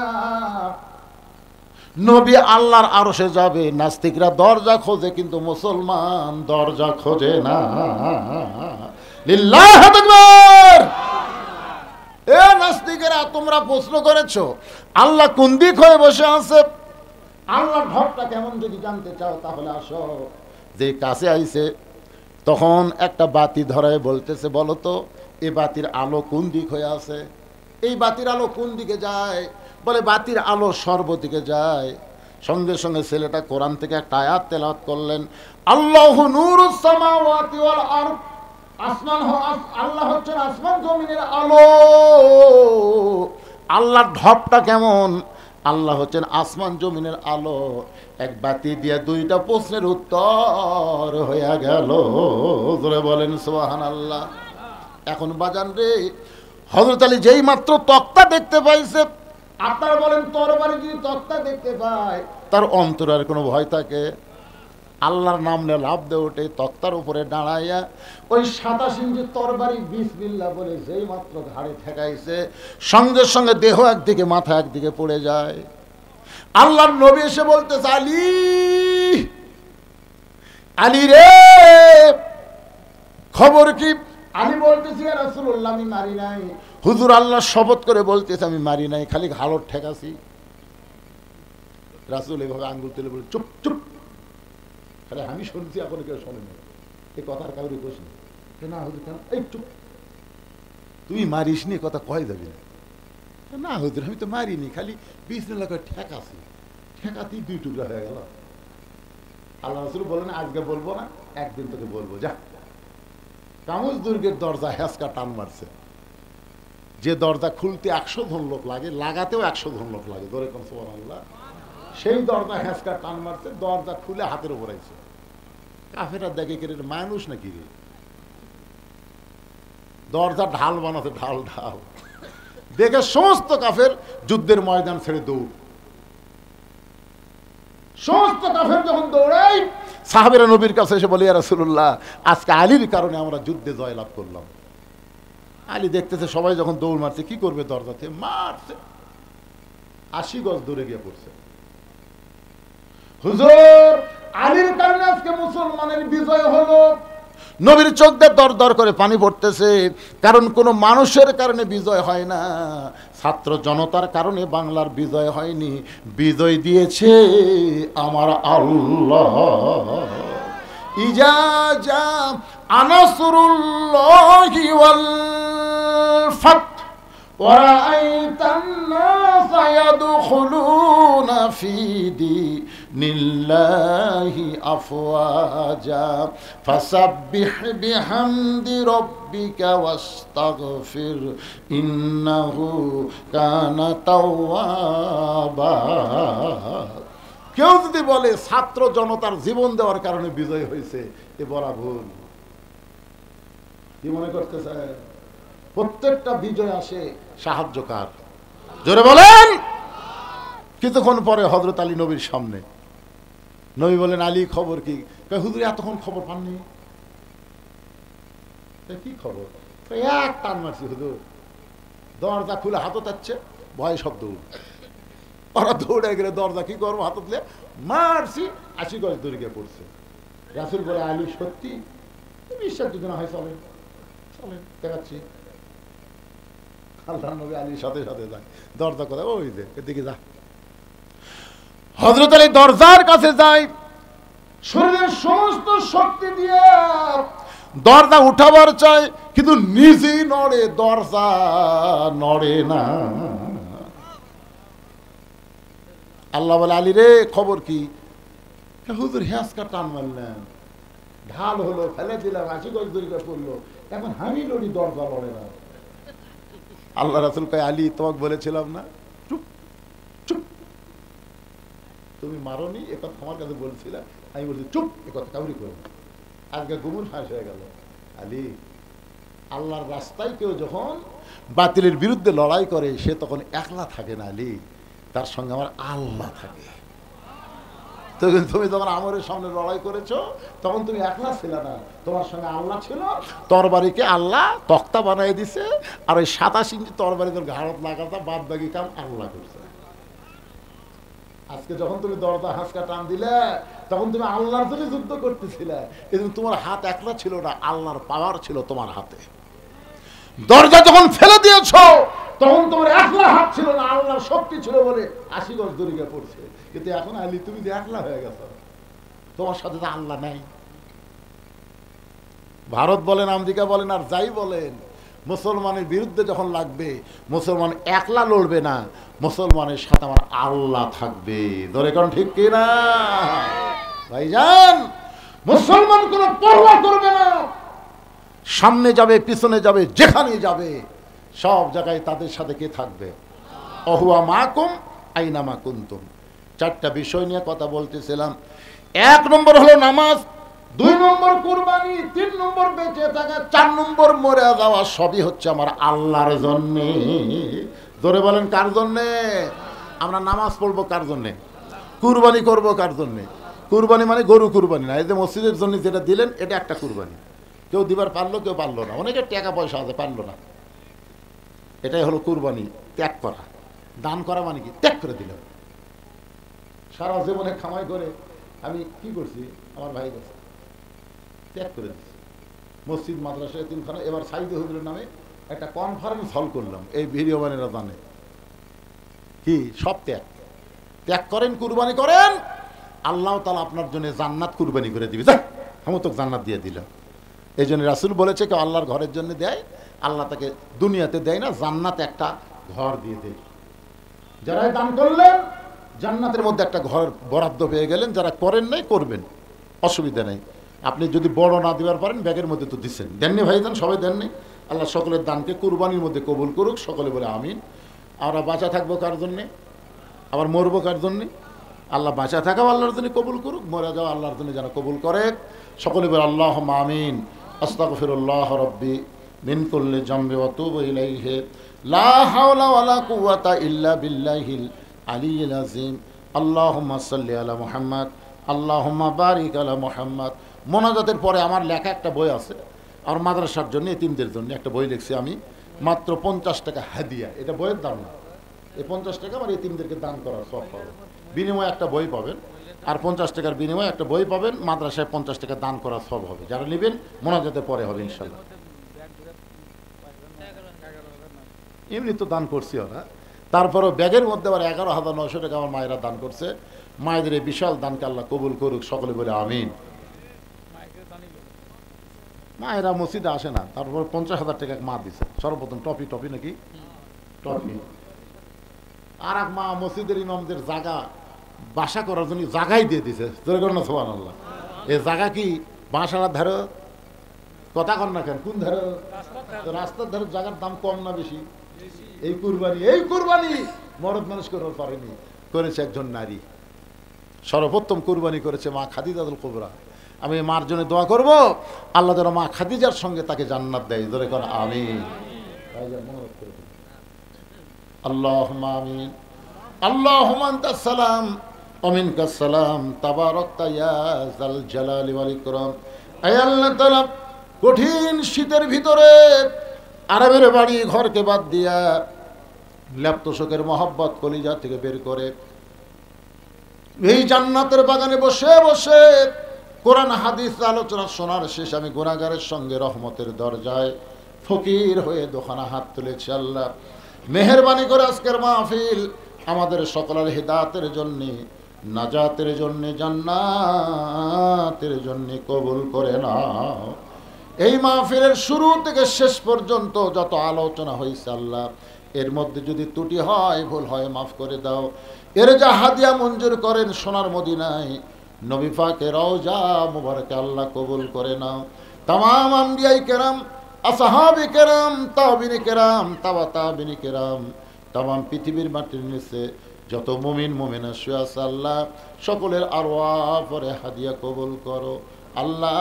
নবী আল্লাহর আরশে যাবে, নাস্তিকরা দরজা খোঁজে, কিন্তু মুসলমান দরজা খোঁজে না। লিল্লাহু আকবার। এ নাস্তিকেরা, তোমরা প্রশ্ন করেছো আল্লাহ কোন দিক হয়ে বসে আছে? আল্লাহর ঘরটা কেমন যদি জানতে চাও, তাহলে আসো যে কাছে আইছে তখন একটা বাতি ধরায় বলতেছে, বলো তো এই বাতির আলো কোন দিক হয়ে আছে, এই বাতির আলো কোন দিকে যায়? বলে বাতির আলো সর্বদিকে যায়। সঙ্গে সঙ্গে ছেলেটা কোরআন থেকে একটা আয়াত তেলাওয়াত করলেন, আল্লাহু নূরুস সামাওয়াতি ওয়াল আরদ, আল্লাহ হচ্ছেন আসমান জমিনের আলো। আল্লাহর ঢপটা কেমন? আল্লাহ হচ্ছেন আসমান জমিনের আলো। এক বাতি দিয়ে দুইটা প্রশ্নের উত্তর হইয়া গেল। ধরে বলেন সুবহানাল্লাহ। এখন বাজান রে, হযরত আলী যেই মাত্র তক্তা দেখতে পাইছে, আপনারা বলেন তরবারি যদি তক্তা দেখতে পায় তার অন্তরে আর কোনো ভয় থাকে? আল্লাহর নাম নিয়ে লাভ দিয়ে ওঠে, তক্তার উপরে দাঁড়াইয়া ওই 27 ইঞ্চি তরবারি বিসমিল্লাহ বলে যেই মাত্র ঘাড়ে ঠেকাইছে, সঙ্গে সঙ্গে দেহ একদিকে মাথা একদিকে পড়ে যায়। আল্লাহর নবী এসে বলতেছে, আলী, আলী রে খবর কি? আলী বলতেছি, ইয়া রাসূলুল্লাহ আমি মারি নাই। হুজুর আল্লাহ শপথ করে বলতেছে আমি মারি নাই, খালি ঘাড় ঠেকাছি। রাসূল এভাবে আঙ্গুল তুলে বলে, চুপ চুপ, খালি আমি শুনছি, এখন কেউ শোনেনি, এই কথার কাউরে দোষ নেই। না হুজুর কেন? এই চুপ, তুই মারিস নি, কথা কয় যাবি না। না হুজুর আমি তো মারিনি, খালি বিসমিল্লাহ করে ঠেকাছি, ঠেকাতেই 2 টুকরা হয়ে গেল। আল্লাহ রাসূল বলেন আজকে বলবো না, একদিন তোকে বলবো, যা। কামুজ দুর্গের দরজা হ্যাঁচকা টান মারছে, যে দরজা খুলতে 100 জন লোক লাগে, লাগাতেও 100 জন লোক লাগে, ধরে কোন সুবহানাল্লাহ। সেই দরজা হ্যাঁচকা টান মারছে, দরজা খুলে হাতের উপর আইছে। কাফেররা দেখে কে মানুষ নাকি রে, দরজা ঢাল বানাতে, ঢাল ঢাল দেখে সমস্ত কাফের যুদ্ধের ময়দান ছেড়ে দৌড়। সমস্ত কাফের যখন দৌড়াই, সাহাবেরা নবীর কাছে এসে বলে, ইয়া রাসূলুল্লাহ আজকে আলীর কারণে আমরা যুদ্ধে জয়লাভ করলাম। আলী দেখতেছে সবাই যখন দৌড় মারছে, কি করবে, দরজাতে মারছে, 80 গজ দূরে গিয়ে পড়ছে। হুজুর আলীর কারণে আজকে মুসলমানের বিজয় হলো। নবীর চোখ দিয়ে দর দর করে পানি পড়তেছে, কারণ কোনো মানুষের কারণে বিজয় হয় না, ছাত্র জনতার কারণে বাংলার বিজয় হয়নি, বিজয় দিয়েছে আমার আল্লাহ। ইজা জা আনাসরুল্লাহি ওয়াল ফাত وَرَأَيْتَ النَّاسَ يَدْخُلُونَ فِي دِينِ اللَّهِ أَفْوَاجًا فَسَبِّحْ بِحَمْدِ رَبِّكَ وَاسْتَغْفِرْ إِنَّهُ كَانَ تَوَّابًا। কেউ যদি বলে ছাত্র জনতার জীবন দেওয়ার কারণে বিজয় হয়েছে, এ বলা ভুল। কি মনে করতেছে? প্রত্যেকটা বিজয় আসে সাহায্যকার, জোরে বলেন। কিছুক্ষণ পরে হযরত আলী নবীর সামনে, নবী বলেন, আলী খবর কি? হুজুর এতক্ষণ খবর পাননি? কি খবর? এক টান মারছি হুজুর, দরজা খুলে হাতত যাচ্ছে, ভয় সব দৌড়। ওরা দৌড়ে গেলে দরজা কি করবো, হাতত লে মারছি, 80 গজ দূরে গিয়ে পড়ছে। রাসূল বলে, আলী সত্যি? বিশ্বাস যদি না হয় চলেন, চলেন দেখাচ্ছি। আল্লাহ নবী আলীর সাথে সাথে যায়, দরজা কোথায়, ওই যে এদিকে যা। হযরত আলী দরজার কাছে যায়, শরীরের সমস্ত শক্তি দিয়ে দরজা উঠাবার চায়, কিন্তু নিজেই নড়ে, দরজা নড়ে না। আল্লাহ বলে, আলী রে খবর কি? হুজুর হ্যাঁচকা টান মারলেন, ঢাল হলো, ফেলে দিলাম, 80 গজ দূরে পড়লো, এখন আমি লড়ি, দরজা লড়ে না। আল্লাহ রাসূল কয়, আলী তোমাকে বলেছিলাম না, চুপ চুপ, তুমি মারোনি, এ কথা আমার কাছে বলছিলাম, আমি বলছি চুপ, এ কথা কাউরি করো না। আজকে গুমুর ফাঁস হয়ে গেল। আলী, আল্লাহর রাস্তায় কেউ যখন বাতিলের বিরুদ্ধে লড়াই করে, সে তখন একলা থাকে না আলী, তার সঙ্গে আমার আল্লাহ থাকে। তুমি যখন আমরের সামনে লড়াই করেছো, তখন তুমি একলা ছিল না, তোমার সঙ্গে আল্লাহ ছিল। তরবারিকে আল্লাহ তক্তা বানিয়ে দিছে, আর ওই 27 ইঞ্চি তরবারি তোর ঘাড়ত লাগাতা, বাদ বাকি কাম আল্লাহ করছে। আজকে যখন তুমি দরজা হাঁচকা টান দিলে, তখন তুমি আল্লাহর জন্য যুদ্ধ করতেছিলে, কিন্তু তোমার হাত একলা ছিল না, আল্লাহর পাওয়ার ছিল তোমার হাতে। দরজা যখন ফেলে দিয়েছ, তখন তোমার একলা হাত ছিল না, আল্লাহর শক্তি ছিল বলে 80 গজ দূরে গিয়ে পড়ছে। কিন্তু এখন আলী তুমি যে একলা হয়ে গেছো, তোমার সাথে তো আল্লাহ নাই, ভারত বলেন, আমেরিকা বলেন, আর যাই বলেন, মুসলমানের বিরুদ্ধে যখন লাগবে, মুসলমান একলা লড়বে না, মুসলমানের সাথে আমার আল্লাহ থাকবে। ধরে কোন ঠিক কিনা ভাইজান? মুসলমান কোনো পরোয়া করবে না, সামনে যাবে, পিছনে যাবে, যেখানে যাবে সব জায়গায় তাদের সাথে কে থাকবে? অহুয়া মাকুম আইনামা কুনতুম। চারটা বিষয় নিয়ে কথা বলতেছিলাম। 1 নম্বর হলো নামাজ, 2 নম্বর কুরবানি, 3 নম্বর বেঁচে থাকা, 4 নম্বর মরে যাওয়া। সবই হচ্ছে আমার আল্লাহর জন্যে। ধরে বলেন কার জন্যে? আমরা নামাজ পড়বো কার জন্যে? কুরবানি করবো কার জন্যে? কুরবানি মানে গরু কুরবানি না, এই যে মসজিদের জন্য যেটা দিলেন এটা একটা কুরবানি। কেউ দিবার পারলো, কেউ পারলো না, অনেকের টাকা পয়সা আছে পারলো না, এটাই হলো কুরবানি। ত্যাগ করা, দান করা মানে কি? ত্যাগ করে দিলাম। সারা জীবনে কামাই করে আমি কি করছি? আমার ভাই কাছে ত্যাগ করে দিচ্ছি। মসজিদ, মাদ্রাসা, এতিমখানা, এবার সাইদে হুজুরের নামে একটা কনফারেন্স হল করলাম, এই ভিডিও বানেরা জানে কি সব ত্যাগ। ত্যাগ করেন, কুরবানি করেন, আল্লাহ তাআলা আপনার জন্য জান্নাত কুরবানি করে দিবে। যা আমি তো জান্নাত দিয়ে দিলাম। এই জন্য রাসূল বলেছে কেউ আল্লাহর ঘরের জন্য দেয়, আল্লাহ তাকে দুনিয়াতে দেয় না, জান্নাতে একটা ঘর দিয়ে দেয়। যারা দান করলেন জান্নাতের মধ্যে একটা ঘর বরাদ্দ পেয়ে গেলেন, যারা করেন নাই করবেন, অসুবিধা নেই। আপনি যদি বড় না দিবার পারেন, ব্যাগের মধ্যে তো দিচ্ছেন, দেননি ভাইজান, সবাই দেননি। আল্লাহ সকলের দানকে কুরবানির মধ্যে কবুল করুক, সকলে বলে আমিন। আমরা বাঁচা থাকবো কার জন্যে? আবার মরবো কার জন্যে? আল্লাহ বাঁচা থাকাও আল্লাহর জন্য কবুল করুক, মরে যাওয়া আল্লাহর জন্য যেন কবুল করে। সকলে বলে আল্লাহুম্মা আমিন। আস্তাগফিরুল্লাহ রাব্বি মিন কুল্লি যামবি ওয়া আতুবু ইলাইহি লা হাওলা ওয়ালা কুওয়াতা ইল্লা বিল্লাহিল আলিয়্যিল আযীম। আল্লাহুম্মা সাল্লি আলা মুহাম্মদ, আল্লাহুম্মা বারিক আলা মুহাম্মদ। মোনাজাতের পরে আমার লেখা একটা বই আছে, আর মাদ্রাসার জন্য, এতিমদের জন্য একটা বই লিখছি আমি, মাত্র 50 টাকা হাদিয়া। এটা বইয়ের দাম না, এই 50 টাকা আমার এতিমদেরকে দান করার সব পাবেন, বিনিময়ে একটা বই পাবেন, আর 50 টাকার বিনিময়ে একটা বই পাবেন। মাদ্রাসায় 50 টাকা দান করার সব হবে, যারা নেবেন মোনাজাতের পরে হবে ইনশাল্লাহ। এমনি তো দান করছি ওরা, তারপরও ব্যাগের মধ্যে আবার 11,900 টাকা আমার মায়েরা দান করছে। মায়েদের এই বিশাল দানকে আল্লাহ কবুল করুক, সকলে বলে আমিন। মায়েরা মসজিদে আসে না, তারপর 50,000 টাকা মা দিছে সর্বপ্রথম, টপি নাকি টপি। আর এক মা মসজিদের ইমামদের জায়গা বাসা করার জন্য জায়গাই দিয়ে দিছে। জোরে কর না সুবহানাল্লাহ। এই জায়গা কি বাসার ধারে? কথা কর না কেন? কোন ধারে? রাস্তার ধারে জায়গার দাম কম না বেশি? এই কুরবানি মরদ মানুষ করার পারেনি, করেছে একজন নারী। সর্বপ্রথম কুরবানি করেছে মা খাদিজাতুল কুবরা। আমি মার জন্য দোয়া করব, আল্লাহ যেন মা খাদিজার সঙ্গে তাকে জান্নাত দেয়। জোরে কর আমিন। আল্লাহুম্মা আমিন। আল্লাহুম্মা আনতাস সালাম ওয়া মিনকাস সালাম, তাবারাকতা ইয়া যাল জালালি ওয়াল ইকরাম। আয় আল্লাহ তাআলা, কঠিন শীতের ভিতরে আরবের বাড়ি ঘরকে বাদ দিয়া ল্যাপ্তশোকের মহব্বত কলিজা থেকে বের করে এই জান্নাতের বাগানে বসে বসে কোরআন হাদিস আলোচনা শোনার শেষ আমি গুনাহগারের সঙ্গে রহমতের দরজায় ফকির হয়ে দোকানা হাত তুলেছি। আল্লাহ মেহেরবানি করে আজকের মাহফিল আমাদের সকলের হিদায়াতের জন্য, নাজাতের জন্য, জান্নাতের জন্য কবুল করে নাও। এই মাহফিলের শুরু থেকে শেষ পর্যন্ত যত আলোচনা হয়েছে আল্লাহ, এর মধ্যে যদি ত্রুটি হয়, ভুল হয়, মাফ করে দাও। এর যা হাদিয়া মঞ্জুর করেন সোনার মদিনায় নবী পাকের রওজা মুবারকে আল্লাহ কবুল করে নাও। তামাম আম্বিয়ায়ে কেরাম, আসহাবে কেরাম, তাবিঈনে কেরাম, তাবিঈনে কেরাম, তামাম পৃথিবীর মাটির নিচে যত মুমিন মুমিনা শুয়ে আছে আল্লাহ, সকলের আরওয়াহ পরে হাদিয়া কবুল করো। আল্লাহ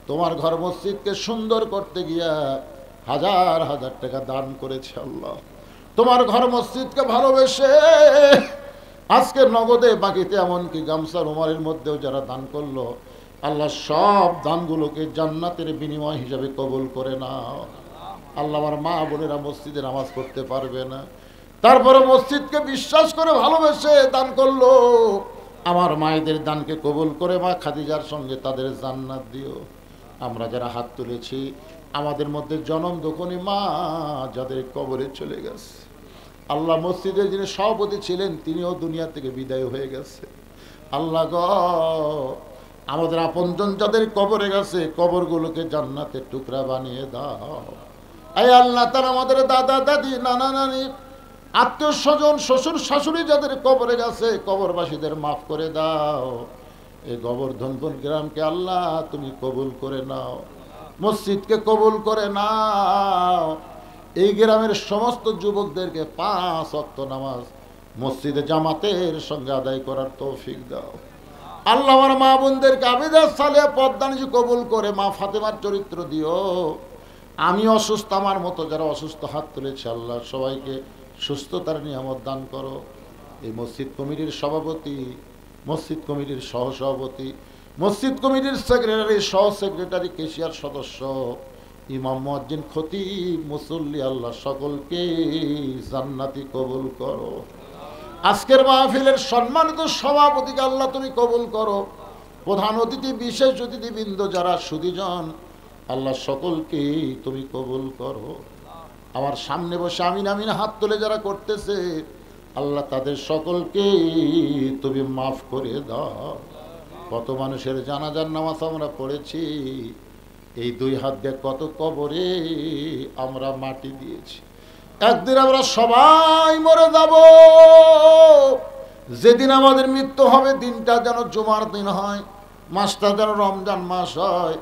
তোমার ঘর মসজিদকে সুন্দর করতে গিয়া হাজার হাজার টাকা দান করেছে আল্লাহ। তোমার ঘর মসজিদকে ভালোবেসে আজকে নগদে, বাকিতে, এমনকি গামছা রুমালের মধ্যেও যারা দান করলো আল্লাহ, সব দানগুলোকে জান্নাতের বিনিময় হিসাবে কবুল করে নাও। আল্লাহ আমার মা বোনেরা মসজিদে নামাজ পড়তে পারবে না, তারপরে মসজিদকে বিশ্বাস করে ভালোবেসে দান করলো। আমার মায়েদের দানকে কবুল করে মা খাদিজার সঙ্গে তাদের জান্নাত দিও। আমরা যারা হাত তুলেছি আমাদের মধ্যে জনম দোকনি মা যাদের কবরে চলে গেছে আল্লাহ, মসজিদের যিনি সভাপতি ছিলেন তিনিও দুনিয়া থেকে বিদায় হয়ে গেছে। আল্লাহ গো, আমাদের আপনজন যাদের কবরে গেছে কবরগুলোকে জান্নাতের টুকরা বানিয়ে দাও। এই আল্লাহ তাআলা আমাদের দাদা দাদি নানা নানি আত্মীয় স্বজন শ্বশুর শাশুড়ি যাদের কবরে গেছে কবরবাসীদের মাফ করে দাও। এই গোবর্ধনপুর গ্রামকে আল্লাহ তুমি কবুল করে নাও, মসজিদকে কবুল করে নাও। এই গ্রামের সমস্ত যুবকদেরকে 5 ওয়াক্ত নামাজ মসজিদে জামাতের সঙ্গে আদায় করার তৌফিক দাও। আল্লাহ আমার মা বোনদেরকে আবিদা সালেহা পদ্মানিজি কবুল করে মা ফাতেমার চরিত্র দিও। আমি অসুস্থ, আমার মতো যারা অসুস্থ হাত তুলেছে আল্লাহ সবাইকে সুস্থতার নিয়ামত দান করো। এই মসজিদ কমিটির সভাপতি, মসজিদ কমিটির সহসভাপতি, মসজিদ কমিটির সেক্রেটারি, সহ সেক্রেটারি, কেশিয়ার সদস্য, ইমাম মুয়াজ্জিন, খতিব, মুসল্লি আল্লাহ সকলকে জান্নাতি কবুল করো। আজকের মাহফিলের সম্মানিত সভাপতিকে আল্লাহ তুমি কবুল করো। প্রধান অতিথি, বিশেষ অতিথিবৃন্দ যারা সুধীজন আল্লাহ সকলকে তুমি কবুল করো। আমার সামনে বসে আমিন আমিন হাত তুলে যারা করতেছে আল্লাহ তাদের সকলকে তুমি মাফ করে দাও। কত মানুষের জানাজার নামাজ আমরা পড়েছি, এই 2 হাত দিয়ে কত কবরে আমরা মাটি দিয়েছি। একদিন আমরা সবাই মরে যাব। যেদিন আমাদের মৃত্যু হবে দিনটা যেন জুমার দিন হয়, মাসটা যেন রমজান মাস হয়।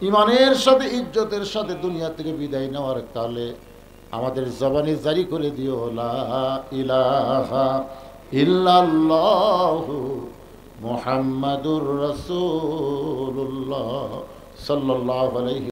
ইমানের সাথে ইজ্জতের সাথে দুনিয়া থেকে বিদায় নেওয়ার কালে আমাদের জবানে জারি করে দিও লা ইলাহা ইল্লাল্লাহু মুহাম্মাদুর রাসূলুল্লাহ সাল্লাল্লাহু আলাইহি